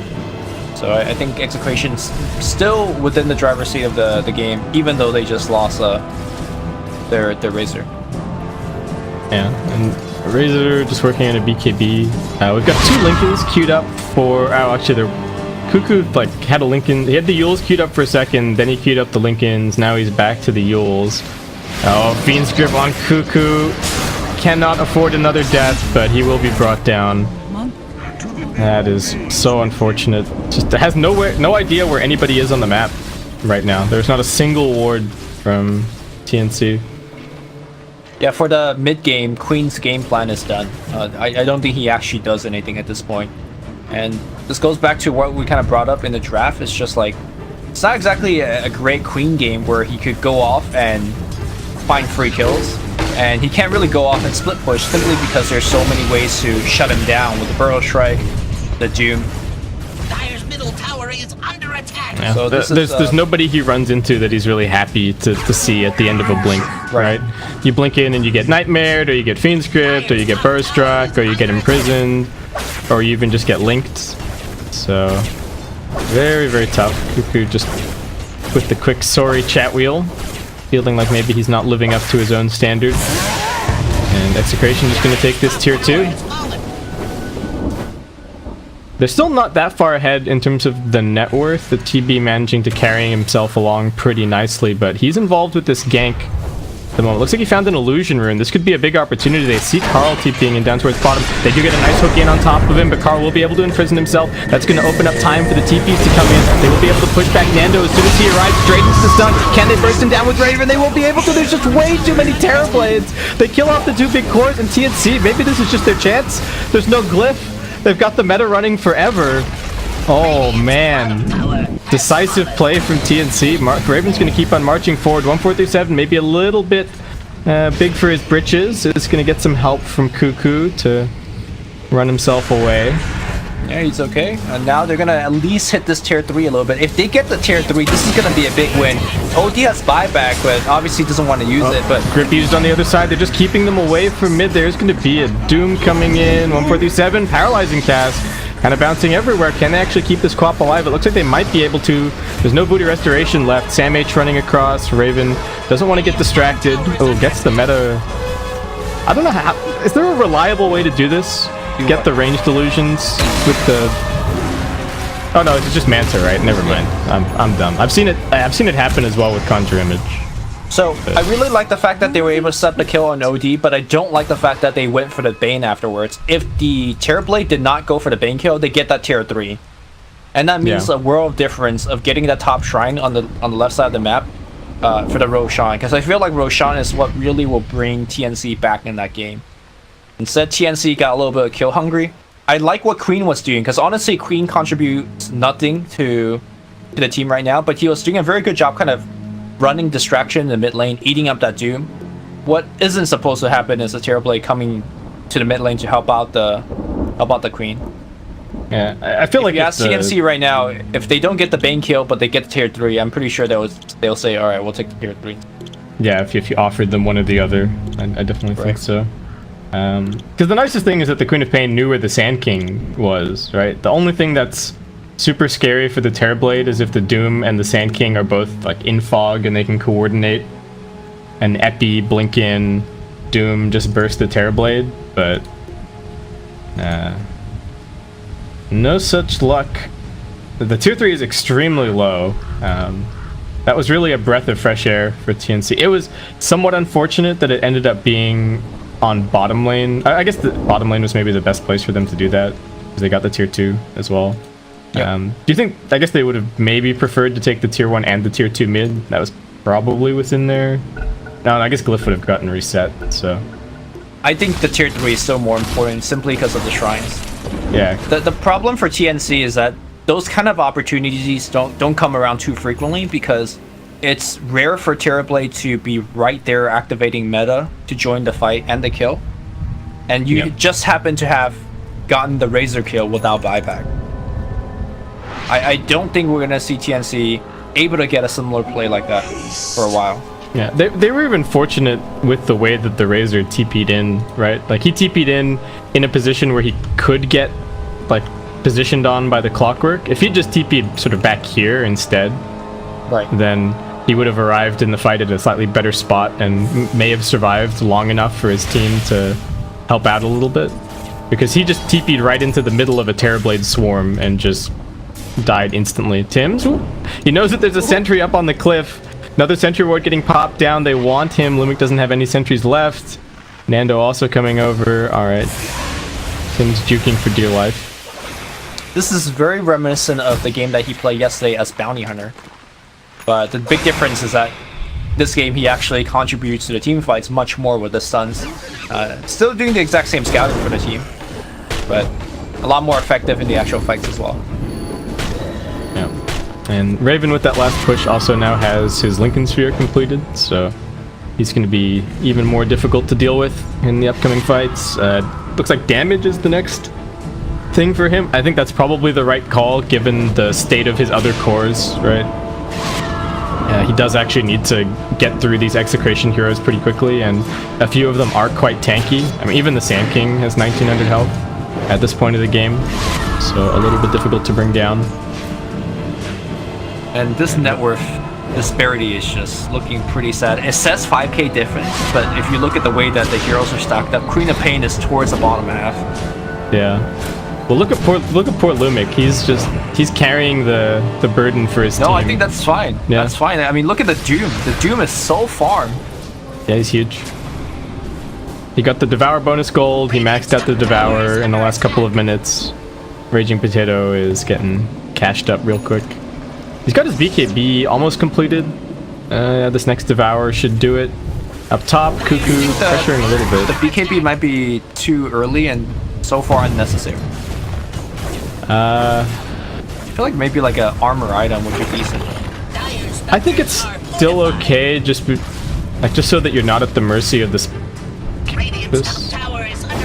So I think Execration's still within the driver's seat of the game, even though they just lost their Razor. Yeah, and Razor just working on a BKB. We've got 2 Lincolns queued up for... Oh, actually, Cuckoo like had a Lincoln. He had the Yules queued up for a second, then he queued up the Lincolns. Now he's back to the Yules. Oh, Fiend's Grip on Cuckoo. Cannot afford another death, but he will be brought down. That is so unfortunate. Just has no idea where anybody is on the map right now. There's not a single ward from TNC. Yeah, for the mid game, Queen's game plan is done. I don't think he actually does anything at this point. And this goes back to what we kind of brought up in the draft. It's just like, it's not exactly a great Queen game where he could go off and find free kills. And he can't really go off and split push simply because there's so many ways to shut him down with the Burrow Strike, the Doom. Dire's middle tower is under attack. Yeah. So there's nobody he runs into that he's really happy to see at the end of a blink, right? You blink in and you get Nightmared, or you get Fiend Script, or you get Burrow Struck, or you get imprisoned, or you even just get linked. So very, very tough. Cuckoo just with the quick sorry chat wheel, feeling like maybe he's not living up to his own standard. And Execration just going to take this tier 2. They're still not that far ahead in terms of the net worth. The TB managing to carry himself along pretty nicely, but he's involved with this gank at the moment. Looks like he found an illusion rune. This could be a big opportunity. They see Carl TPing in down towards bottom. They do get a nice hook in on top of him, but Carl will be able to imprison himself. That's going to open up time for the TPs to come in. They will be able to push back Nando as soon as he arrives. Drayden's the stun. Can they burst him down with Raven? They won't be able to. There's just way too many Terrorblades. They kill off the 2 big cores and TNC. Maybe this is just their chance. There's no glyph. They've got the meta running forever. Oh, man. Decisive play from TNC. Raven's going to keep on marching forward. 1-4-3-7, maybe a little bit big for his britches. Is going to get some help from Cuckoo to run himself away. Yeah, he's okay. And now they're going to at least hit this tier 3 a little bit. If they get the tier 3, this is going to be a big win. OD has buyback, but obviously doesn't want to use it. But Grip used on the other side. They're just keeping them away from mid. There's going to be a Doom coming in. 1-4-3-7, paralyzing cast. Kind of bouncing everywhere. Can they actually keep this Quap alive? It looks like they might be able to. There's no booty restoration left. Sam H running across. Raven doesn't want to get distracted. Oh, gets the meta. I don't know how. Is there a reliable way to do this? Get the ranged illusions with the... Oh no, it's just Manta, right? Never mind. I'm dumb. I've seen it happen as well with Conjure Image. So I really like the fact that they were able to set the kill on OD, but I don't like the fact that they went for the Bane afterwards. If the Terrorblade did not go for the Bane kill, they get that tier 3. And that means a world of difference of getting that top shrine on the left side of the map for the Roshan. Because I feel like Roshan is what really will bring TNC back in that game. Instead, TNC got a little bit of kill hungry. I like what Queen was doing, because honestly, Queen contributes nothing to the team right now, but he was doing a very good job kind of running distraction in the mid lane, eating up that Doom. What isn't supposed to happen is a Terrorblade coming to the mid lane to help out the Queen. Yeah, I feel like if you ask TNC right now, if they don't get the Bane kill, but they get the tier 3, I'm pretty sure they'll say, alright, we'll take the tier 3. Yeah, if you offered them one or the other, I definitely think so. Because the nicest thing is that the Queen of Pain knew where the Sand King was, right? The only thing that's super scary for the Terrorblade is if the Doom and the Sand King are both like in fog and they can coordinate an Epi, blink in, Doom just burst the Terrorblade, but no such luck. The tier 3 is extremely low. That was really a breath of fresh air for TNC. It was somewhat unfortunate that it ended up being on bottom lane. I guess the bottom lane was maybe the best place for them to do that, because they got the tier 2 as well. Yep. Do you think, I guess they would have maybe preferred to take the tier 1 and the tier 2 mid? That was probably within their... No, I guess Glyph would have gotten reset, so... I think the tier 3 is still more important simply because of the shrines. Yeah. The problem for TNC is that those kind of opportunities don't come around too frequently, because it's rare for Terrorblade to be right there activating meta to join the fight and the kill. And you just happen to have gotten the Razor kill without buyback. I don't think we're going to see TNC able to get a similar play like that for a while. Yeah, they were even fortunate with the way that the Razor TP'd in, right? Like, he TP'd in a position where he could get, like, positioned on by the clockwork. If he just TP'd sort of back here instead, right, then he would have arrived in the fight at a slightly better spot and may have survived long enough for his team to help out a little bit. Because he just TP'd right into the middle of a Terrorblade swarm and just died instantly. Tim's, he knows that there's a sentry up on the cliff. Another sentry ward getting popped down. They want him. Limerick doesn't have any sentries left. Nando also coming over. Alright. Tim's juking for dear life. This is very reminiscent of the game that he played yesterday as Bounty Hunter. But the big difference is that this game he actually contributes to the team fights much more with the stuns. Still doing the exact same scouting for the team, but a lot more effective in the actual fights as well. Yeah. And Raven with that last push also now has his Lincoln Sphere completed, so he's going to be even more difficult to deal with in the upcoming fights. Looks like damage is the next thing for him. I think that's probably the right call given the state of his other cores, right? He does actually need to get through these Execration heroes pretty quickly, and a few of them are quite tanky. I mean, even the Sand King has 1900 health at this point of the game, so a little bit difficult to bring down. And this net worth disparity is just looking pretty sad. It says 5k difference, but if you look at the way that the heroes are stacked up, Queen of Pain is towards the bottom half. Yeah. Well, look at poor Lumic. He's carrying the burden for his team. No, I think that's fine. Yeah. That's fine. I mean, look at the Doom. The Doom is so farm. Yeah, he's huge. He got the Devour bonus gold. He maxed out the Devour in the last couple of minutes. Raging Potato is getting cashed up real quick. He's got his BKB almost completed. This next Devour should do it. Up top, Cuckoo pressuring a little bit. The BKB might be too early and so far unnecessary. I feel like maybe like an armor item would be decent. I think it's still okay, just so that you're not at the mercy of this.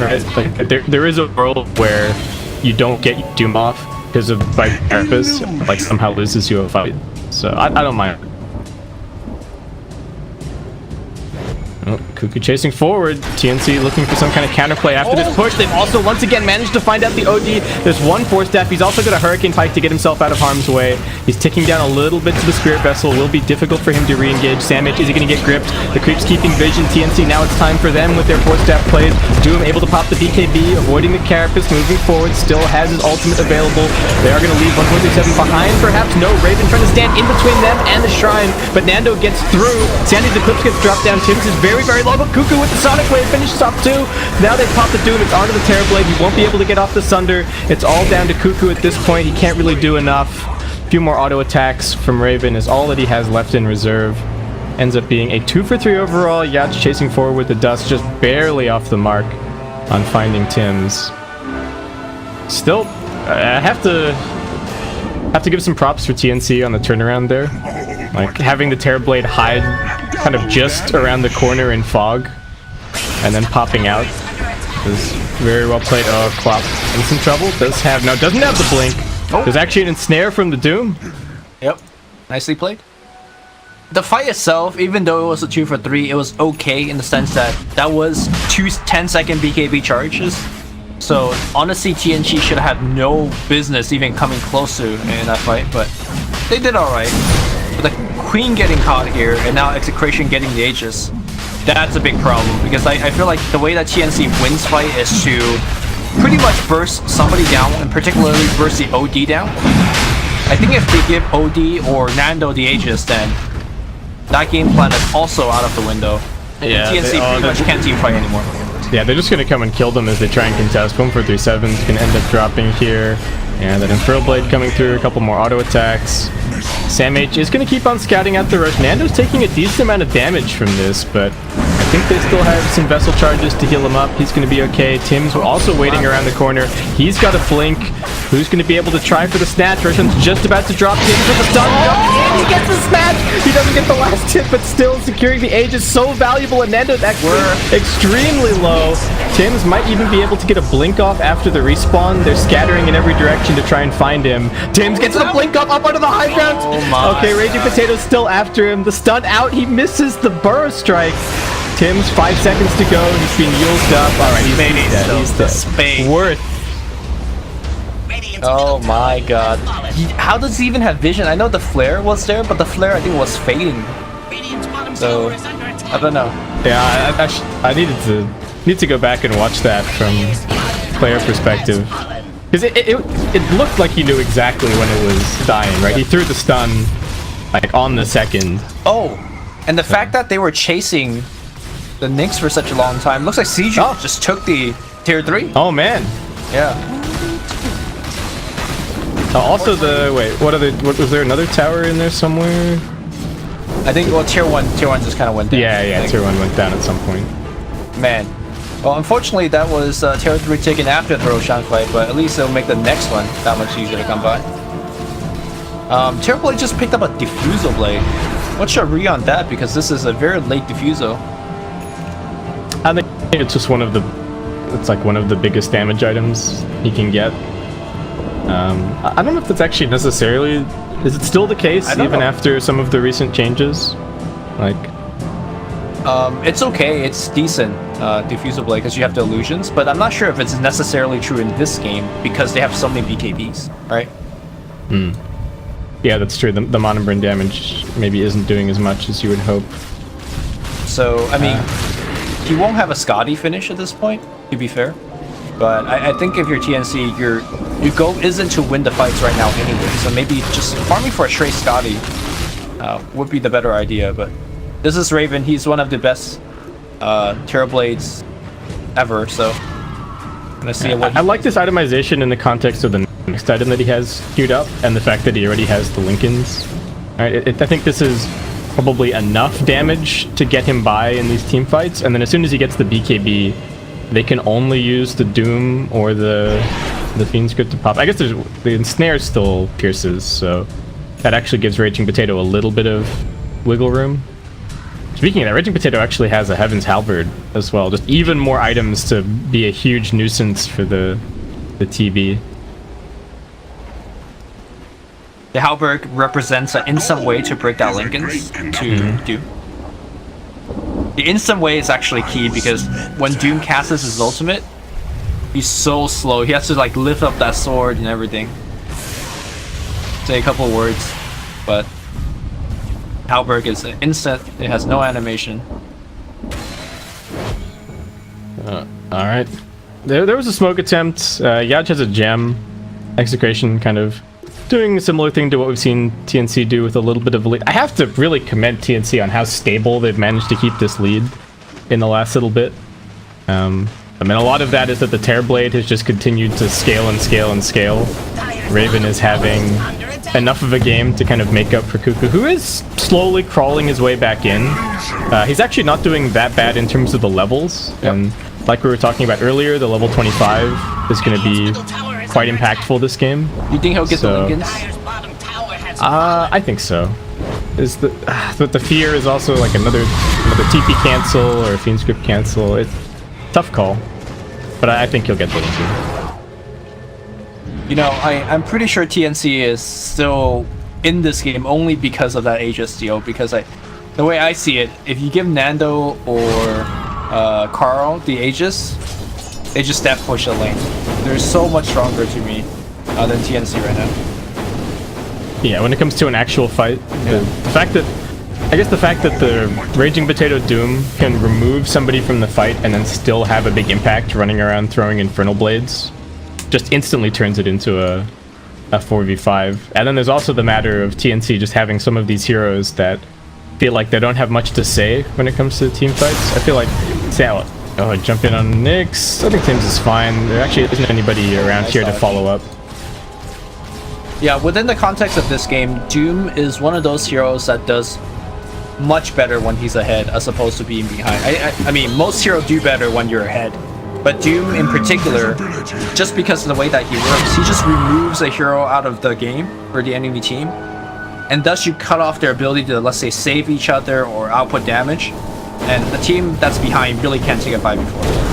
Right? Like there is a world where you don't get Doom off because of by Carapace, like somehow loses you a fight. So I don't mind. Oh, Cuckoo chasing forward. TNC looking for some kind of counterplay after this push. They've also once again managed to find out the OD. There's one Force Staff. He's also got a Hurricane Pike to get himself out of harm's way. He's ticking down a little bit to the Spirit Vessel. Will be difficult for him to re-engage. Sandwich, is he going to get gripped? The creeps keeping vision. TNC, now it's time for them with their Force Staff plays. Doom able to pop the BKB, avoiding the Carapace, moving forward. Still has his ultimate available. They are going to leave 1.37 behind, perhaps. No, Raven trying to stand in between them and the Shrine, but Nando gets through. Sandy's Eclipse gets dropped down. Tim's is very, very low, but Cuckoo with the Sonic Wave finishes off too. Now they've popped the Doom. It's onto the Terrorblade. He won't be able to get off the Sunder. It's all down to Cuckoo at this point. He can't really do enough. A few more auto attacks from Raven is all that he has left in reserve. Ends up being a 2 for 3 overall. Yacht chasing forward with the dust, just barely off the mark on finding Tim's. Still, I have to give some props for TNC on the turnaround there. Like having the Terrorblade hide kind of just around the corner in fog and then popping out is very well played. Oh, Clop in some trouble. Doesn't have the blink. There's actually an ensnare from the Doom. Yep, nicely played. The fight itself, even though it was a 2 for 3, it was okay in the sense that that was 2 10-second BKB charges. So honestly, TNC should have had no business even coming close to in that fight, but they did alright. But the Queen getting caught here, and now Execration getting the Aegis. That's a big problem because I feel like the way that TNC wins fight is to pretty much burst somebody down, and particularly burst the OD down. I think if they give OD or Nando the Aegis, then that game plan is also out of the window. Yeah, TNC pretty much can't team fight anymore. Yeah, they're just gonna come and kill them as they try and contest. 1-4-3-7's gonna end up dropping here. And then Infernal Blade coming through, a couple more auto attacks. Sam H is gonna keep on scouting out the rush. Nando's taking a decent amount of damage from this, but I think they still have some vessel charges to heal him up. He's gonna be okay. Tim's also waiting around the corner. He's got a blink. Who's gonna be able to try for the snatch? Roshan's just about to drop Tim for the stun. And he gets the snatch! He doesn't get the last hit, but still securing the Age is so valuable, and Nando's actually extremely low. Tim's might even be able to get a blink off after the respawn. They're scattering in every direction to try and find him. Tim's gets the blink up onto the high ground. Okay, Raging Potato's still after him. The stun out. He misses the burrow strike. Tim's 5 seconds to go. He's being used up. All right, he's dead. He's dead. Worth. Oh my god. How does he even have vision? I know the flare was there, but the flare I think was fading. So, I don't know. Yeah, I need to go back and watch that from player perspective. Because it looked like he knew exactly when it was dying, right? He threw the stun like on the second. Oh, and the fact that they were chasing the Nyx for such a long time. Looks like Seiju just took the tier 3. Oh man. Yeah. Also what was there another tower in there somewhere? I think tier 1 just kind of went down. Yeah, tier 1 went down at some point. Man. Well, unfortunately that was tier 3 taken after the Roshan fight, but at least it'll make the next one that much easier to come by. Tier Blade just picked up a Diffusal Blade. What's your re on that? Because this is a very late Diffusal. I think it's just one of the biggest damage items he can get. I don't know if that's actually necessarily... Is it still the case even after some of the recent changes? Like... It's okay, it's decent, Diffusal Blade, because you have the illusions, but I'm not sure if it's necessarily true in this game, because they have so many BKBs, right? Yeah, that's true. The monoburn damage maybe isn't doing as much as you would hope. So, I mean, he won't have a Scotty finish at this point, to be fair. But I think if you're TNC, your goal isn't to win the fights right now anyway. So maybe just farming for a straight Scotty would be the better idea. But this is Raven. He's one of the best Terra Blades ever. So I'm gonna see what. I like this itemization in the context of the next item that he has queued up, and the fact that he already has the Lincolns. All right, I think this is probably enough damage to get him by in these team fights, and then as soon as he gets the BKB, they can only use the Doom or the Fiend's Grip to pop. I guess the ensnare still pierces, so that actually gives Raging Potato a little bit of wiggle room. Speaking of that, Raging Potato actually has a Heaven's Halberd as well, just even more items to be a huge nuisance for the TB. The Halberd represents an instant way to break down Lincolns to Doom. The instant way is actually key because when Doom casts his ultimate, he's so slow. He has to like lift up that sword and everything. Say a couple words, but Halberd is instant. It has no animation. All right. There was a smoke attempt. Yaj has a gem. Execration kind of doing a similar thing to what we've seen TNC do with a little bit of a lead. I have to really commend TNC on how stable they've managed to keep this lead in the last little bit. I mean, a lot of that is that the Terrorblade has just continued to scale and scale and scale. Raven is having enough of a game to kind of make up for Cuckoo, who is slowly crawling his way back in. He's actually not doing that bad in terms of the levels, and like we were talking about earlier, the level 25 is going to be quite impactful this game. You think he'll get the Lincolns? I think so. But the fear is also like another TP cancel or a Fiend's Grip cancel. It's a tough call, but I think he'll get the Lincoln. You know, I'm pretty sure TNC is still in this game only because of that HSDO. Because the way I see it, if you give Nando or Carl the Aegis, they just step push the lane. They're so much stronger to me than TNC right now. Yeah, when it comes to an actual fight, the fact that I guess the fact that the Raging Potato Doom can remove somebody from the fight and then still have a big impact running around throwing Infernal Blades just instantly turns it into a 4v5. And then there's also the matter of TNC just having some of these heroes that feel like they don't have much to say when it comes to team fights. I feel like, jump in on Nyx. I think Tim's is fine. There actually isn't anybody around here to follow up. Yeah, within the context of this game, Doom is one of those heroes that does much better when he's ahead as opposed to being behind. I mean, most heroes do better when you're ahead, but Doom in particular, just because of the way that he works, he just removes a hero out of the game for the enemy team, and thus you cut off their ability to, let's say, save each other or output damage, and the team that's behind really can't take a 5v4.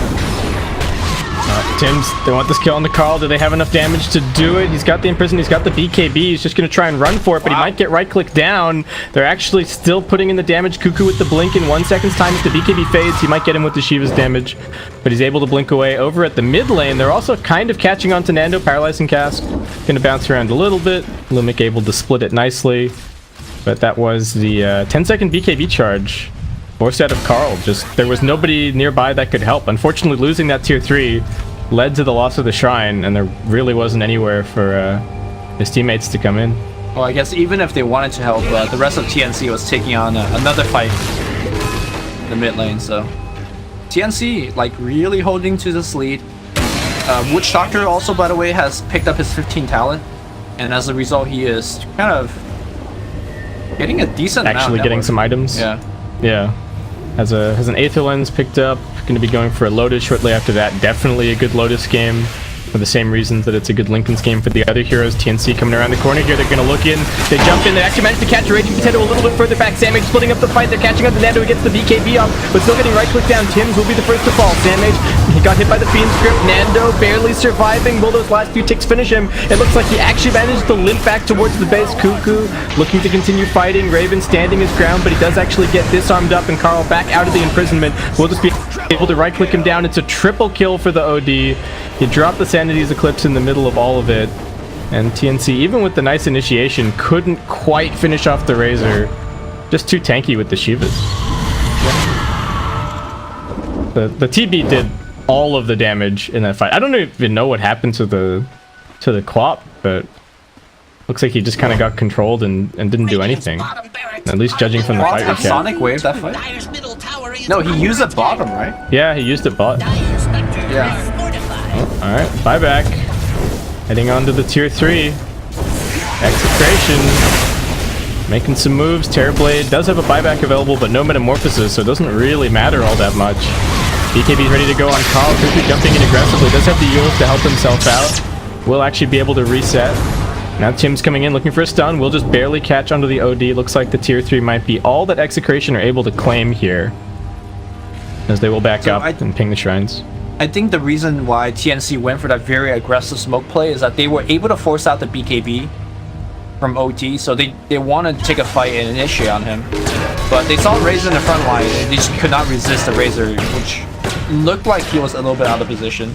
Tim's, they want this kill on the Carl. Do they have enough damage to do it? He's got the Imprison, he's got the BKB. He's just going to try and run for it, but he might get right-click down. They're actually still putting in the damage. Cuckoo with the blink in 1 second's time. If the BKB fades, he might get him with the Shiva's damage, but he's able to blink away. Over at the mid lane, they're also kind of catching on to Nando. Paralyzing Cask. Going to bounce around a little bit. Lumic able to split it nicely, but that was the 10-second BKB charge. Forced out of Carl. Just, there was nobody nearby that could help. Unfortunately, losing that tier 3 led to the loss of the shrine, and there really wasn't anywhere for his teammates to come in. Well, I guess even if they wanted to help, the rest of TNC was taking on another fight in the mid lane, so TNC, like, really holding to this lead. Witch Doctor also, by the way, has picked up his 15 talent, and as a result, he is kind of getting a decent actually getting some items. Yeah. Has an Aether Lens picked up. Going to be going for a Lotus shortly after that. Definitely a good Lotus game for the same reasons that it's a good Linken's game for the other heroes. TNC coming around the corner here. They're going to look in. They jump in. They actually managed to catch a Raging Potato a little bit further back. Samage splitting up the fight. They're catching up to Nando. He gets the BKB off, but still getting right-click down. Tim's will be the first to fall. Samage, he got hit by the Fiend script. Nando barely surviving. Will those last few ticks finish him? It looks like he actually managed to limp back towards the base. Cuckoo looking to continue fighting. Raven standing his ground, but he does actually get disarmed up, and Carl back out of the imprisonment. Will just be able to right-click him down. It's a triple kill for the OD. He dropped the Sanity's Eclipse in the middle of all of it, and TNC, even with the nice initiation, couldn't quite finish off the Razor. Just too tanky with the Shivas. The TB did all of the damage in that fight. I don't even know what happened to the Quap, but looks like he just kind of got controlled and didn't do anything. At least judging from the fight recap. Sonic Wave that fight? No, he used it bottom, right? Yeah, he used it bot. Yeah. Oh, alright, buyback. Heading on to the tier 3. Execration. Making some moves. Terrorblade does have a buyback available, but no Metamorphosis, so it doesn't really matter all that much. BKB's ready to go on Carl. Cuckoo jumping in aggressively. Does have the Yules to help himself out. Will actually be able to reset. Now Tim's coming in looking for a stun. Will just barely catch onto the OD. Looks like the tier 3 might be all that Execration are able to claim here, as they will back up and ping the shrines. I think the reason why TNC went for that very aggressive smoke play is that they were able to force out the BKB from OT, so they wanted to take a fight and initiate on him. But they saw Razor in the front line, and they just could not resist the Razor, which looked like he was a little bit out of position.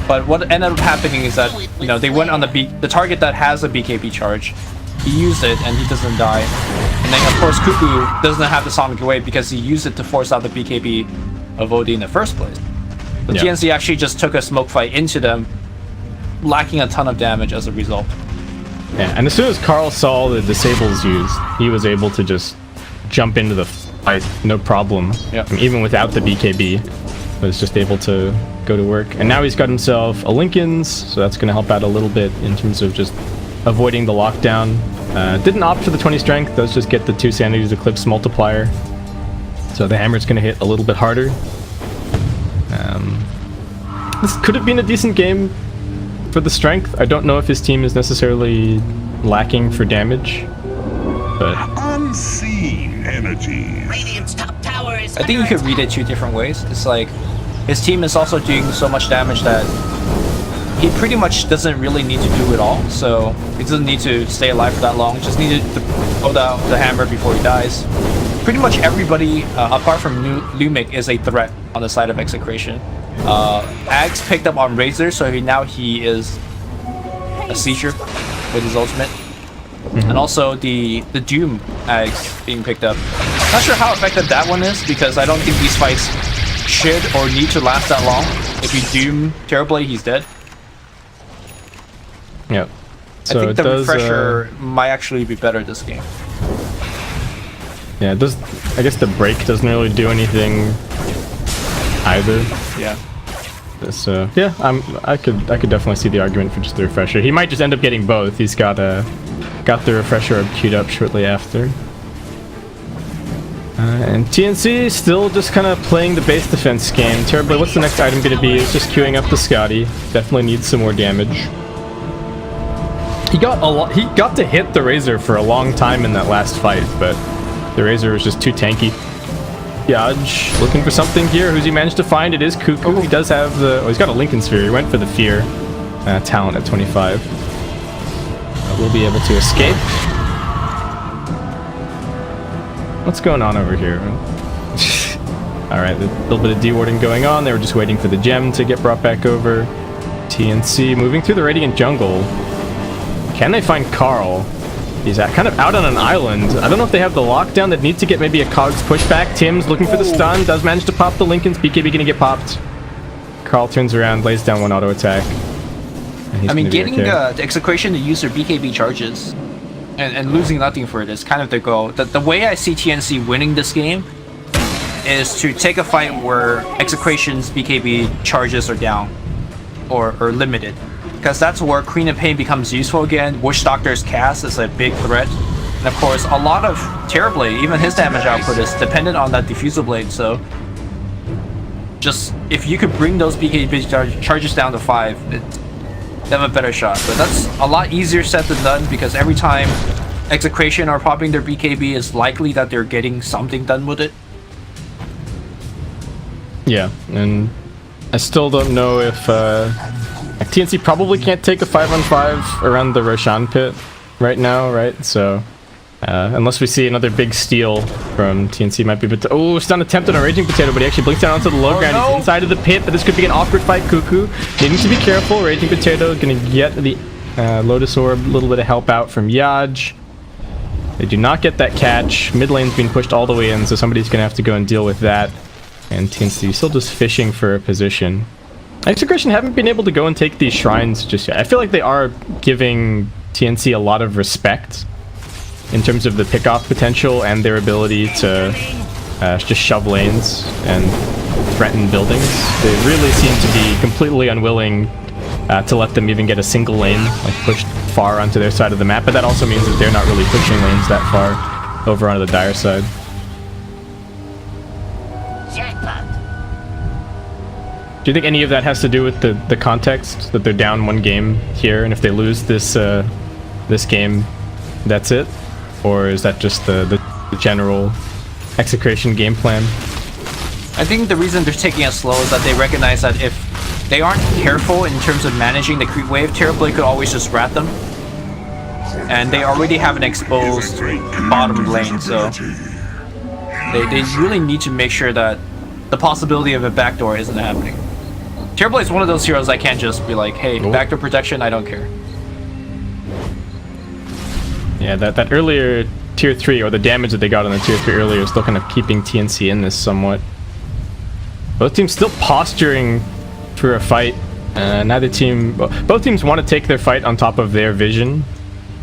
But what ended up happening is that, you know, they went on the target that has a BKB charge. He used it, and he doesn't die. And then, of course, Cuckoo doesn't have the Sonic Wave because he used it to force out the BKB of OD in the first place. The TNC actually just took a smoke fight into them, lacking a ton of damage as a result. Yeah, and as soon as Carl saw the disables used, he was able to just jump into the fight, no problem. Yep. I mean, even without the BKB, was just able to go to work. And now he's got himself a Linken's, so that's going to help out a little bit in terms of just avoiding the lockdown. Didn't opt for the 20 strength, does just get the 2 Sanity's Eclipse multiplier. So the hammer's going to hit a little bit harder. This could have been a decent game for the strength. I don't know if his team is necessarily lacking for damage, but unseen energy. Radiant's top tower is I think you could read it 2 different ways. It's like his team is also doing so much damage that he pretty much doesn't really need to do it all. So he doesn't need to stay alive for that long. Just needed to hold out the hammer before he dies. Pretty much everybody, apart from Lumic, is a threat on the side of Execration. Axe picked up on Razor, so now he is a seizure with his ultimate. And also the Doom Ags being picked up. Not sure how effective that one is, because I don't think these fights should or need to last that long. If you Doom Terrorblade, he's dead. Yep. So I think the refresher might actually be better this game. Yeah, it does. I guess the break doesn't really do anything either. Yeah. So yeah, I could definitely see the argument for just the refresher. He might just end up getting both. He's got the refresher queued up shortly after. And TNC still just kind of playing the base defense game. Terribly, what's the next item going to be? It's just queuing up the Scotty. Definitely needs some more damage. He got to hit the Razor for a long time in that last fight, but the Razor was just too tanky. Yaj looking for something here. Who's he managed to find? It is Cuckoo. He does have the... Oh, he's got a Lincoln Sphere. He went for the Fear talent at 25. We'll be able to escape. What's going on over here? Alright, a little bit of dewarding going on. They were just waiting for the gem to get brought back over. TNC moving through the Radiant Jungle. Can they find Carl? He's kind of out on an island. I don't know if they have the lockdown that need to get maybe a Cogs pushback. Tim's looking for the stun. Does manage to pop the Lincolns. BKB gonna get popped. Carl turns around, lays down one auto attack. I mean, getting the Execration to use their BKB charges and losing nothing for it is kind of the goal. The way I see TNC winning this game is to take a fight where Execration's BKB charges are down or limited. Because that's where Queen of Pain becomes useful again. Witch Doctor's cast is a big threat. And of course, a lot of Terrorblade, even his damage output is dependent on that Diffusal Blade, so... Just, if you could bring those BKB charges down to 5, they have a better shot. But that's a lot easier said than done, because every time Execration are popping their BKB, it's likely that they're getting something done with it. Yeah, and I still don't know if... TNC probably can't take a 5-on-5 around the Roshan pit right now, right? So, unless we see another big steal from TNC, might be... Oh, stun attempt on a Raging Potato, but he actually blinks down onto the low ground. He's inside of the pit, but this could be an awkward fight. Cuckoo needing to be careful. Raging Potato gonna get the Lotus Orb, a little bit of help out from Yaj. They do not get that catch. Mid lane's being pushed all the way in, so somebody's gonna have to go and deal with that. And TNC still just fishing for a position. Execration haven't been able to go and take these shrines just yet. I feel like they are giving TNC a lot of respect in terms of the pickoff potential and their ability to just shove lanes and threaten buildings. They really seem to be completely unwilling to let them even get a single lane like pushed far onto their side of the map, but that also means that they're not really pushing lanes that far over onto the Dire side. Do you think any of that has to do with the context that they're down one game here, and if they lose this this game, that's it? Or is that just the general Execration game plan? I think the reason they're taking it slow is that they recognize that if they aren't careful in terms of managing the creep wave, Terrorblade could always just rat them. And they already have an exposed bottom lane, so they really need to make sure that the possibility of a backdoor isn't happening. Terrorblade is one of those heroes I can't just be like, hey, backdoor protection, I don't care. Yeah, that earlier tier 3, or the damage that they got on the tier 3 earlier, is still kind of keeping TNC in this somewhat. Both teams still posturing for a fight. Both teams want to take their fight on top of their vision.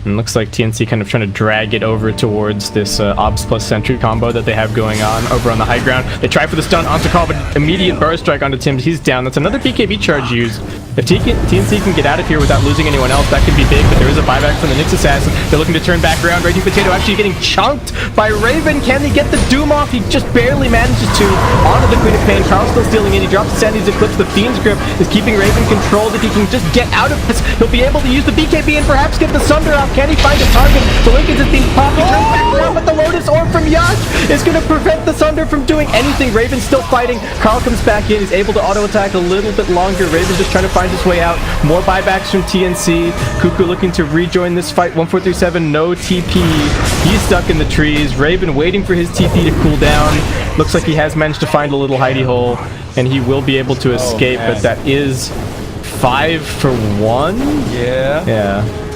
And looks like TNC kind of trying to drag it over towards this Obs plus Sentry combo that they have going on over on the high ground. They try for the stun onto Carl, but immediate burst strike onto Tim. He's down. That's another BKB charge used. If TNC can get out of here without losing anyone else, that could be big, but there is a buyback from the Nyx Assassin. They're looking to turn back around. Raging Potato actually getting chunked by Raven. Can they get the Doom off? He just barely manages to. Onto the Queen of Pain. Carl still stealing in. He drops Sandy's Eclipse. The Fiend's Grip is keeping Raven controlled. If he can just get out of this, he'll be able to use the BKB and perhaps get the Sunder off. Can he find a target? The Lincolns is being popped. He turns back around, but the Lotus Orb from Yash is going to prevent the Sunder from doing anything. Raven's still fighting. Carl comes back in. He's able to auto attack a little bit longer. Raven just trying to find his way out. More buybacks from TNC. Cuckoo looking to rejoin this fight. 1437, no TP. He's stuck in the trees. Raven waiting for his TP to cool down. Looks like he has managed to find a little hidey hole, and he will be able to escape, but that is 5 for 1? Yeah. Yeah.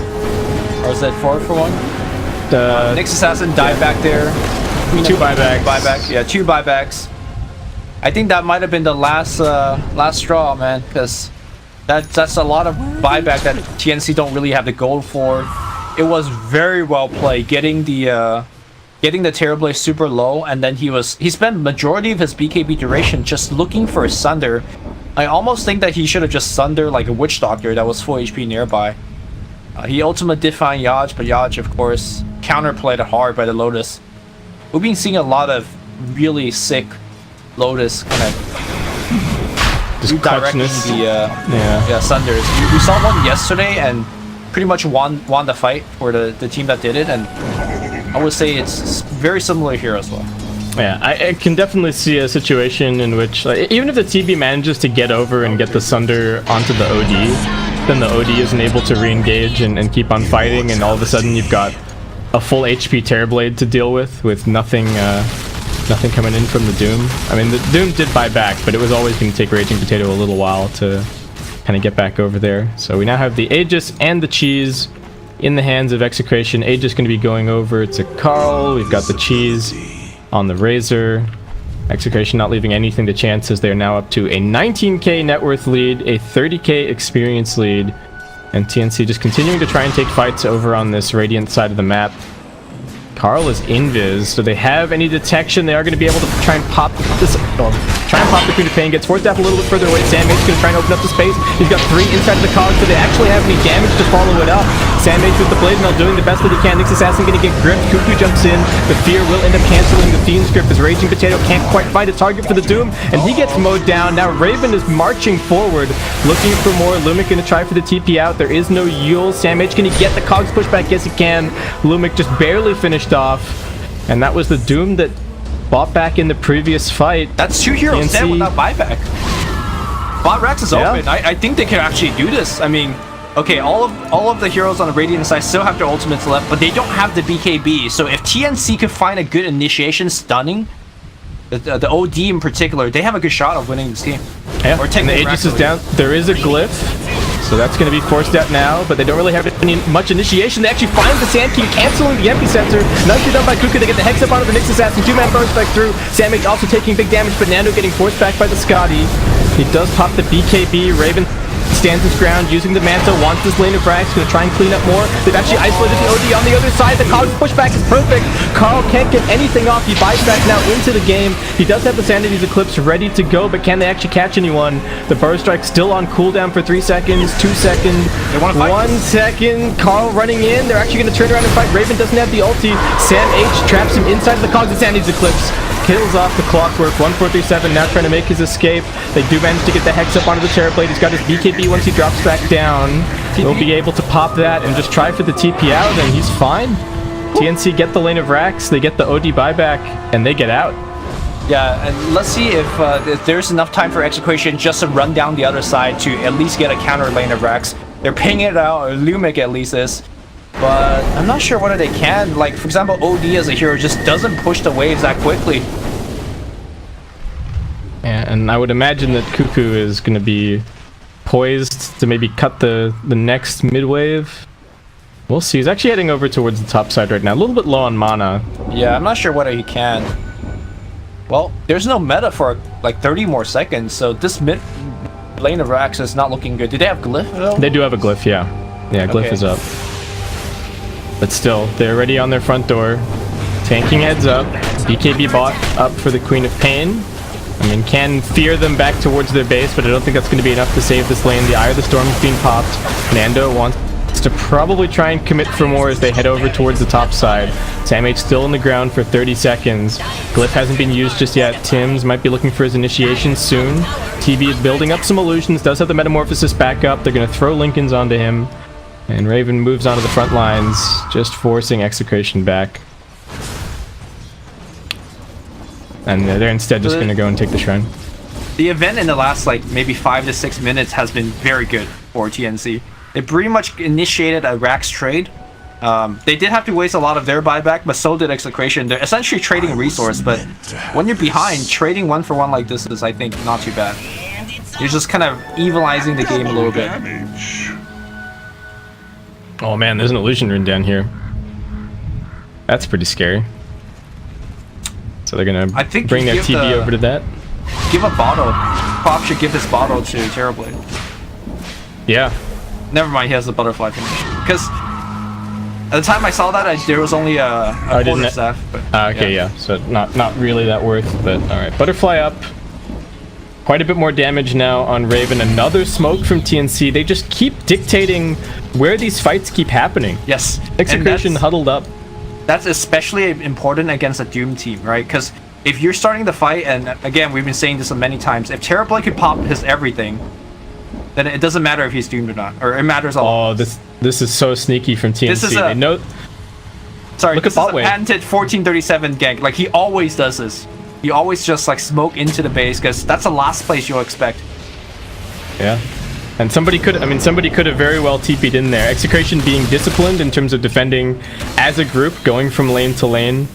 Or is that 4 for 1? Nyx Assassin died back there. Two buybacks. Buyback. Yeah, 2 buybacks. I think that might have been the last straw, man, because that's a lot of buyback that TNC don't really have the gold for. It was very well played, getting the Terrorblade super low, and then he spent majority of his BKB duration just looking for a Sunder. I almost think that he should have just Sunder like a Witch Doctor that was full HP nearby. He ultimately did find Yaj, but Yaj, of course, counterplayed it hard by the Lotus. We've been seeing a lot of really sick Lotus kind of redirecting the Sunders. We saw one yesterday and pretty much won the fight for the team that did it, and I would say it's very similar here as well. Yeah, I can definitely see a situation in which, like, even if the TB manages to get over and get the Sunder onto the OD, then the OD isn't able to re-engage and keep on fighting, and all of a sudden you've got a full HP Terrorblade to deal with nothing coming in from the Doom. I mean, the Doom did buy back, but it was always going to take Raging Potato a little while to kind of get back over there. So we now have the Aegis and the Cheese in the hands of Execration. Aegis going to be going over to Carl. We've got the Cheese on the Razor. Execration not leaving anything to chance, as they are now up to a 19k net worth lead, a 30k experience lead, and TNC just continuing to try and take fights over on this Radiant side of the map. Carl is invis, so they have any detection. They are going to be able to try and pop this. Try and pop the Queen of Pain. Gets forced up a little bit further away. Sandmage's going to try and open up the space. He's got 3 inside of the cog, so they actually have any damage to follow it up. Sandmage with the Blade Mail doing the best that he can. Nyx Assassin going to get gripped. Cuckoo jumps in. The Fear will end up canceling the Fiend's grip as Raging Potato can't quite find a target for the Doom, and he gets mowed down. Now Raven is marching forward, looking for more. Lumic going to try for the TP out. There is no Yule. Sandmage going to get the cogs pushed back. Yes, he can. Lumic just barely finished off. And that was the Doom that bought back in the previous fight. That's 2 heroes dead without buyback. Bot Rex is open. I think they can actually do this. I mean, okay, all of the heroes on the Radiant side still have their ultimates left, but they don't have the BKB. So if TNC could find a good initiation stunning, the OD in particular, they have a good shot of winning this game. Yeah, or and the Aegis is down. There is a glyph, so that's going to be forced out now, but they don't really have much initiation. They actually find the Sand King, canceling the Epicenter. Nicely done by Cuckoo. They get the Hex up onto the Nyx Assassin. 2-man burst back through. Sandmage also taking big damage, but Nando getting forced back by the Scotty. He does pop the BKB. Raven stands his ground, using the Manta, wants this lane of Brax, going to try and clean up more. They've actually isolated the OD on the other side. The Cog's pushback is perfect. Carl can't get anything off. He buys back now into the game. He does have the Sanity's Eclipse ready to go, but can they actually catch anyone? The Burst Strike still on cooldown for 3 seconds, 2 seconds, 1 second. Carl running in. They're actually going to turn around and fight. Raven doesn't have the ulti. Sam H traps him inside of the Cog's Sanity's Eclipse. Kills off the Clockwork. 1437 now trying to make his escape. They do manage to get the Hex up onto the Terrorblade. He's got his BKB once he drops back down. He'll be able to pop that and just try for the TP out, and he's fine. TNC get the lane of Rax, they get the OD buyback, and they get out. Yeah, and let's see if there's enough time for Execution just to run down the other side to at least get a counter lane of Rax. They're pinging it out, or Lumic at least is. But I'm not sure whether they can. Like, for example, OD as a hero just doesn't push the waves that quickly. Yeah, and I would imagine that Cuckoo is going to be poised to maybe cut the next mid wave. We'll see. He's actually heading over towards the top side right now. A little bit low on mana. Yeah, I'm not sure whether he can. Well, there's no meta for like 30 more seconds, so this mid lane of Rax is not looking good. Do they have Glyph though? They do have a Glyph, yeah. Yeah, Glyph is up. But still, they're already on their front door. Tanking heads up. BKB bot up for the Queen of Pain. I mean, can fear them back towards their base, but I don't think that's going to be enough to save this lane. The Eye of the Storm is being popped. Nando wants to probably try and commit for more as they head over towards the top side. Samh still on the ground for 30 seconds. Glyph hasn't been used just yet. Tims might be looking for his initiation soon. TB is building up some illusions, does have the Metamorphosis back up. They're going to throw Lincolns onto him. And Raven moves onto the front lines, just forcing Execration back. And they're instead just going to go and take the Shrine. The event in the last like maybe 5 to 6 minutes has been very good for TNC. They pretty much initiated a Rax trade. They did have to waste a lot of their buyback, but so did Execration. They're essentially trading a resource, but when you're behind, trading 1-for-1 like this is, I think, not too bad. You're just kind of evilizing the game a little bit. Oh man, there's an illusion rune down here. That's pretty scary. So they're gonna bring their TB over to that. Give a bottle. Pop should give his bottle to Terrorblade. Yeah. Never mind, he has the butterfly finish. Because at the time I saw that, there was only a quarter staff. But, okay, yeah. So not really that worth, but alright. Butterfly up. Quite a bit more damage now on Raven. Another smoke from TNC. They just keep dictating where these fights keep happening. Yes. Execution huddled up. That's especially important against a Doom team, right? Because if you're starting the fight, and again, we've been saying this many times, if Terrorblade could pop his everything, then it doesn't matter if he's doomed or not, or it matters a lot. Oh, this is so sneaky from TNC. This is sorry, this is a patented 1437 gank. Like, he always does this. He always just like smoke into the base, because that's the last place you'll expect. Yeah. And somebody could have very well TP'd in there. Execration being disciplined in terms of defending as a group, going from lane to lane,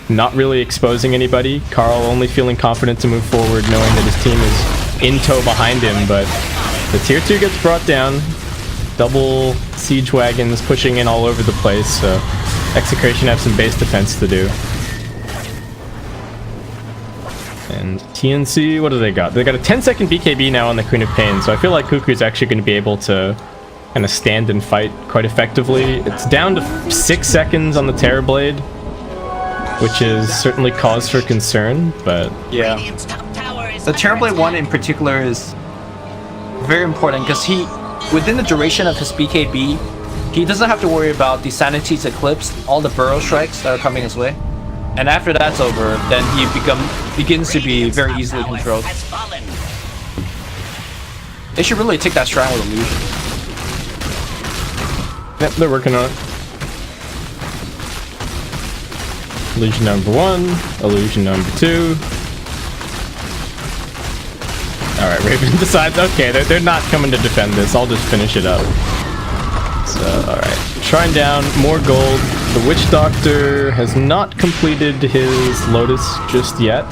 not really exposing anybody. Carl only feeling confident to move forward, knowing that his team is in tow behind him, but the tier 2 gets brought down. Double siege wagons pushing in all over the place, so Execration have some base defense to do. And TNC, what do they got? They got a 10-second BKB now on the Queen of Pain, so I feel like Cuckoo's actually going to be able to kind of stand and fight quite effectively. It's down to 6 seconds on the Terrorblade, which is certainly cause for concern, but... Yeah. The Terrorblade one in particular is very important, because within the duration of his BKB, he doesn't have to worry about the Sanity's Eclipse, all the burrow strikes that are coming his way. And after that's over, then he begins to be very easily controlled. They should really take that strand with Illusion. Yep, they're working on it. Illusion number 1, illusion number 2. Alright, Raven decides, okay, they're not coming to defend this, I'll just finish it up. So, alright. Shrine down, more gold. The Witch Doctor has not completed his Lotus just yet.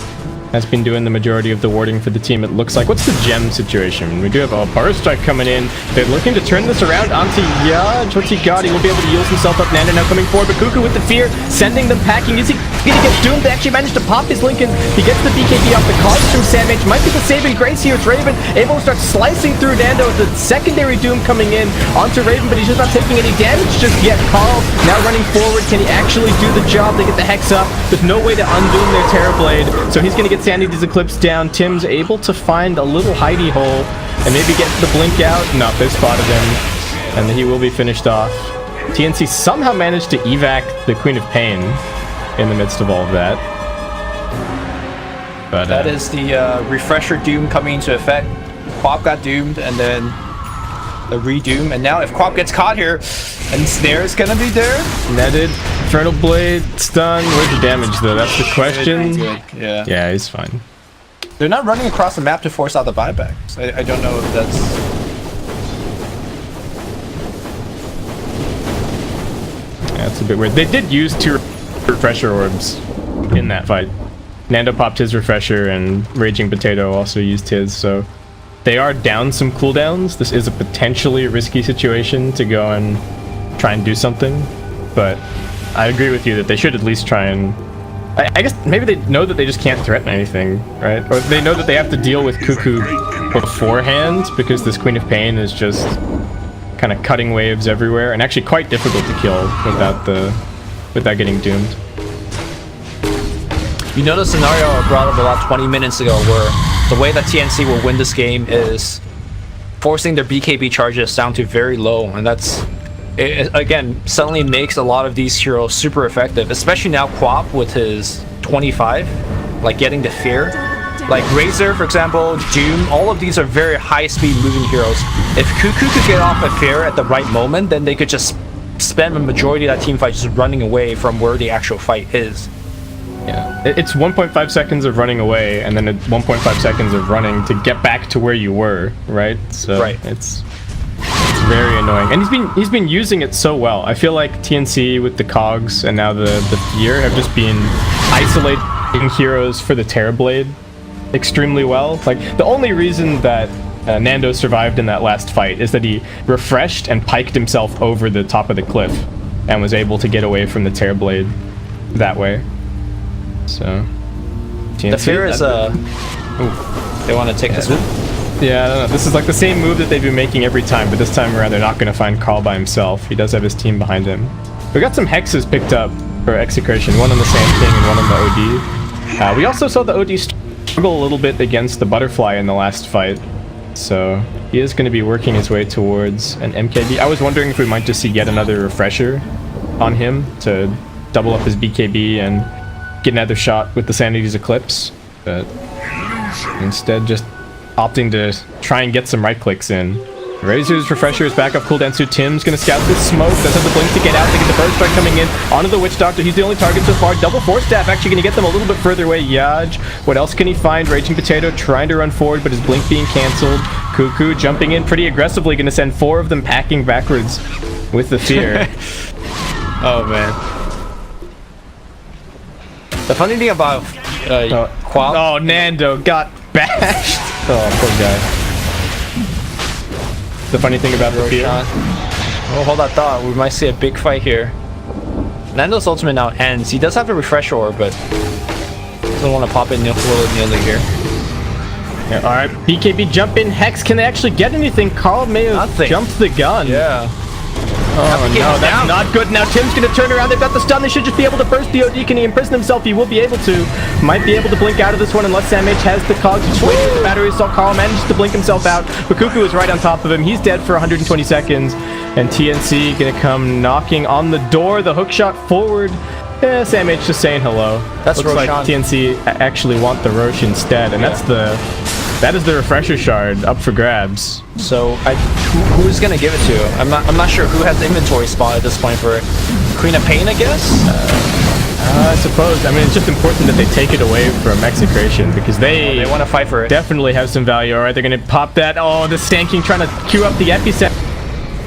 Has been doing the majority of the warding for the team, it looks like. What's the gem situation? We do have a burst strike coming in. They're looking to turn this around onto Yaj. What's he got? He will be able to yield himself up. Nanda now coming forward, but Cuckoo with the fear, sending them packing. Is he gonna get doomed? They actually managed to pop his Lincoln. He gets the BKB off the cards from Sandmage. Might be the saving grace here. It's Raven able to start slicing through Nando. The secondary doom coming in onto Raven, but he's just not taking any damage just yet. Carl now running forward. Can he actually do the job? They get the Hex up. There's no way to undoom their Terrorblade, so he's gonna get Sanity's Eclipse down. Tim's able to find a little hidey hole and maybe get the blink out. No, they spotted him, and he will be finished off. TNC somehow managed to evac the Queen of Pain in the midst of all of that. But that is the refresher doom coming into effect. Quap got doomed, and then the redoom, and now if Quap gets caught here, and Snare is gonna be there. Netted, Infernal Blade, stun. Where's the damage though? That's the question. Good. Yeah. Yeah, he's fine. They're not running across the map to force out the buybacks. I don't know if that's... Yeah, it's a bit weird. They did use 2 refresher orbs in that fight. Nando popped his refresher, and Raging Potato also used his, so they are down some cooldowns. This is a potentially risky situation to go and try and do something, but I agree with you that they should at least try and... I guess maybe they know that they just can't threaten anything, right? Or they know that they have to deal with Cuckoo beforehand, because this Queen of Pain is just kind of cutting waves everywhere, and actually quite difficult to kill without getting doomed. You know the scenario I brought up about 20 minutes ago, where the way that TNC will win this game is forcing their BKB charges down to very low, and that's... It, again, suddenly makes a lot of these heroes super effective, especially now Quap with his 25, like getting the fear. Like Razor, for example, Doom, all of these are very high-speed moving heroes. If Cuckoo could get off a fear at the right moment, then they could just spend the majority of that team fight just running away from where the actual fight is. Yeah, it's 1.5 seconds of running away, and then 1.5 seconds of running to get back to where you were, right? So right. It's very annoying, and he's been using it so well. I feel like TNC with the cogs and now the fear have just been isolating heroes for the Terrorblade extremely well. Like, the only reason that Nando survived in that last fight is that he refreshed and piked himself over the top of the cliff and was able to get away from the Terrorblade that way. So TNC, The fear is they want to take this one. Yeah, I don't know. This is like the same move that they've been making every time, but this time around they're not going to find Carl by himself. He does have his team behind him. We got some hexes picked up for Execration, one on the Sand King and one on the OD. We also saw the OD struggle a little bit against the Butterfly in the last fight, so he is going to be working his way towards an MKB. I was wondering if we might just see yet another refresher on him to double up his BKB and get another shot with the Sanity's Eclipse, but instead just opting to try and get some right clicks in. Razor's refresher is back up cooldown, so Tim's gonna scout this smoke. Does have the blink to get out. They get the burst strike coming in onto the Witch Doctor. He's the only target so far. Double Force Staff actually gonna get them a little bit further away. Yaj, what else can he find? Raging Potato trying to run forward, but his blink being cancelled. Cuckoo jumping in pretty aggressively, gonna send 4 of them packing backwards with the fear. Oh man. The funny thing about Qual. Oh, Nando got bashed. Oh, poor guy. The funny thing about the fear. Oh, hold that thought. We might see a big fight here. Nando's ultimate now ends. He does have a refresh orb, but doesn't want to pop it willy-nilly here. Yeah, alright, BKB jump in. Hex, can they actually get anything? Carl may have jumped the gun. Yeah. Oh no, that's not good. Now Tim's gonna turn around. They've got the stun. They should just be able to burst the OD. Can he imprison himself? He will be able to. Might be able to blink out of this one unless Sam H has the cogs. Just waiting for the battery. So Carl manages to blink himself out. But Cuckoo is right on top of him. He's dead for 120 seconds. And TNC gonna come knocking on the door. The hook shot forward. Yeah, Sam H just saying hello. That's Looks Roshan. like TNC actually want the Roche instead. And that is the refresher shard up for grabs. So who's gonna give it to? I'm not sure who has the inventory spot at this point for it. Queen of Pain, I guess. I suppose. I mean, it's just important that they take it away from Execration because they want to fight for it. Definitely have some value. All right, they're gonna pop that. Oh, the Sand King trying to queue up the epicenter.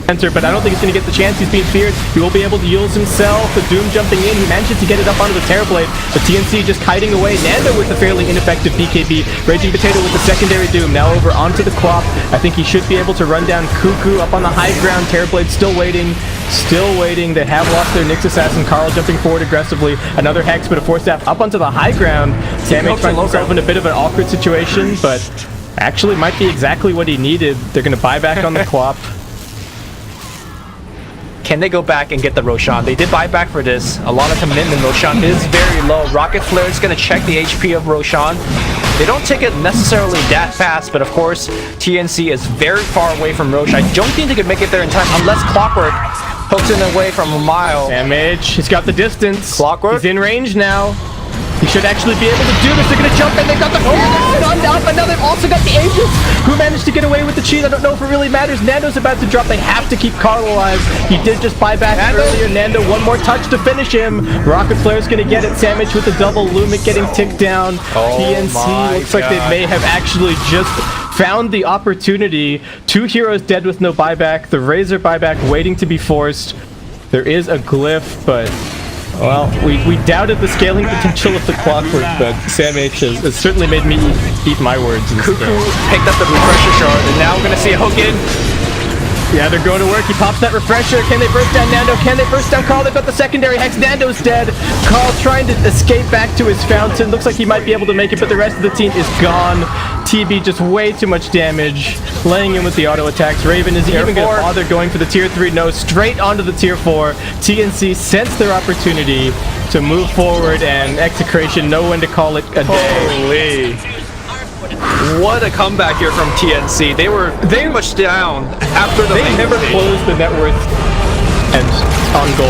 But I don't think he's going to get the chance. He's being feared. He will be able to use himself. The Doom jumping in. He manages to get it up onto the Terrorblade. The TNC just kiting away. Nando with the fairly ineffective BKB. Raging Potato with the secondary Doom. Now over onto the Quap. I think he should be able to run down Cuckoo up on the high ground. Terrorblade still waiting. Still waiting. They have lost their Nyx Assassin. Carl jumping forward aggressively. Another Hex, but a Force Staff up onto the high ground. Sam H finds himself in a bit of an awkward situation, but actually might be exactly what he needed. They're going to buy back on the Quap. Can they go back and get the Roshan? They did buy back for this. A lot of commitment. Roshan is very low. Rocket Flare is going to check the HP of Roshan. They don't take it necessarily that fast, but of course, TNC is very far away from Roche. I don't think they could make it there in time unless Clockwork hooks in away from a mile. Damage. He's got the distance. Clockwork. He's in range now. He should actually be able to do this. They're going to jump in. They've got the stunned up, and now they've also got the Aegis, who managed to get away with the cheat. I don't know if it really matters. Nando's about to drop. They have to keep Carl alive. He did just buy back earlier. Nando, one more touch to finish him. Rocket Flare's going to get it. Sandwich with the double. Lumik getting ticked down. TNC looks like they may have actually just found the opportunity. 2 heroes dead with no buyback. The Razor buyback waiting to be forced. There is a glyph, but... well, we doubted the scaling potential of the Clockwork, but Sam H has certainly made me eat my words. Cuckoo picked up the refresher shard, and now we're going to see a hook in. Yeah, they're going to work. He pops that refresher. Can they burst down Nando? Can they burst down Carl? They've got the secondary Hex. Nando's dead. Carl trying to escape back to his fountain. Looks like he might be able to make it, but the rest of the team is gone. TB just way too much damage. Laying in with the auto attacks. Raven is even going to bother going for the tier 3. No, straight onto the tier 4. TNC sensed their opportunity to move forward, and Execration know when to call it a day. Holy. What a comeback here from TNC. They were very much down after the They never closed the net worth and on goal.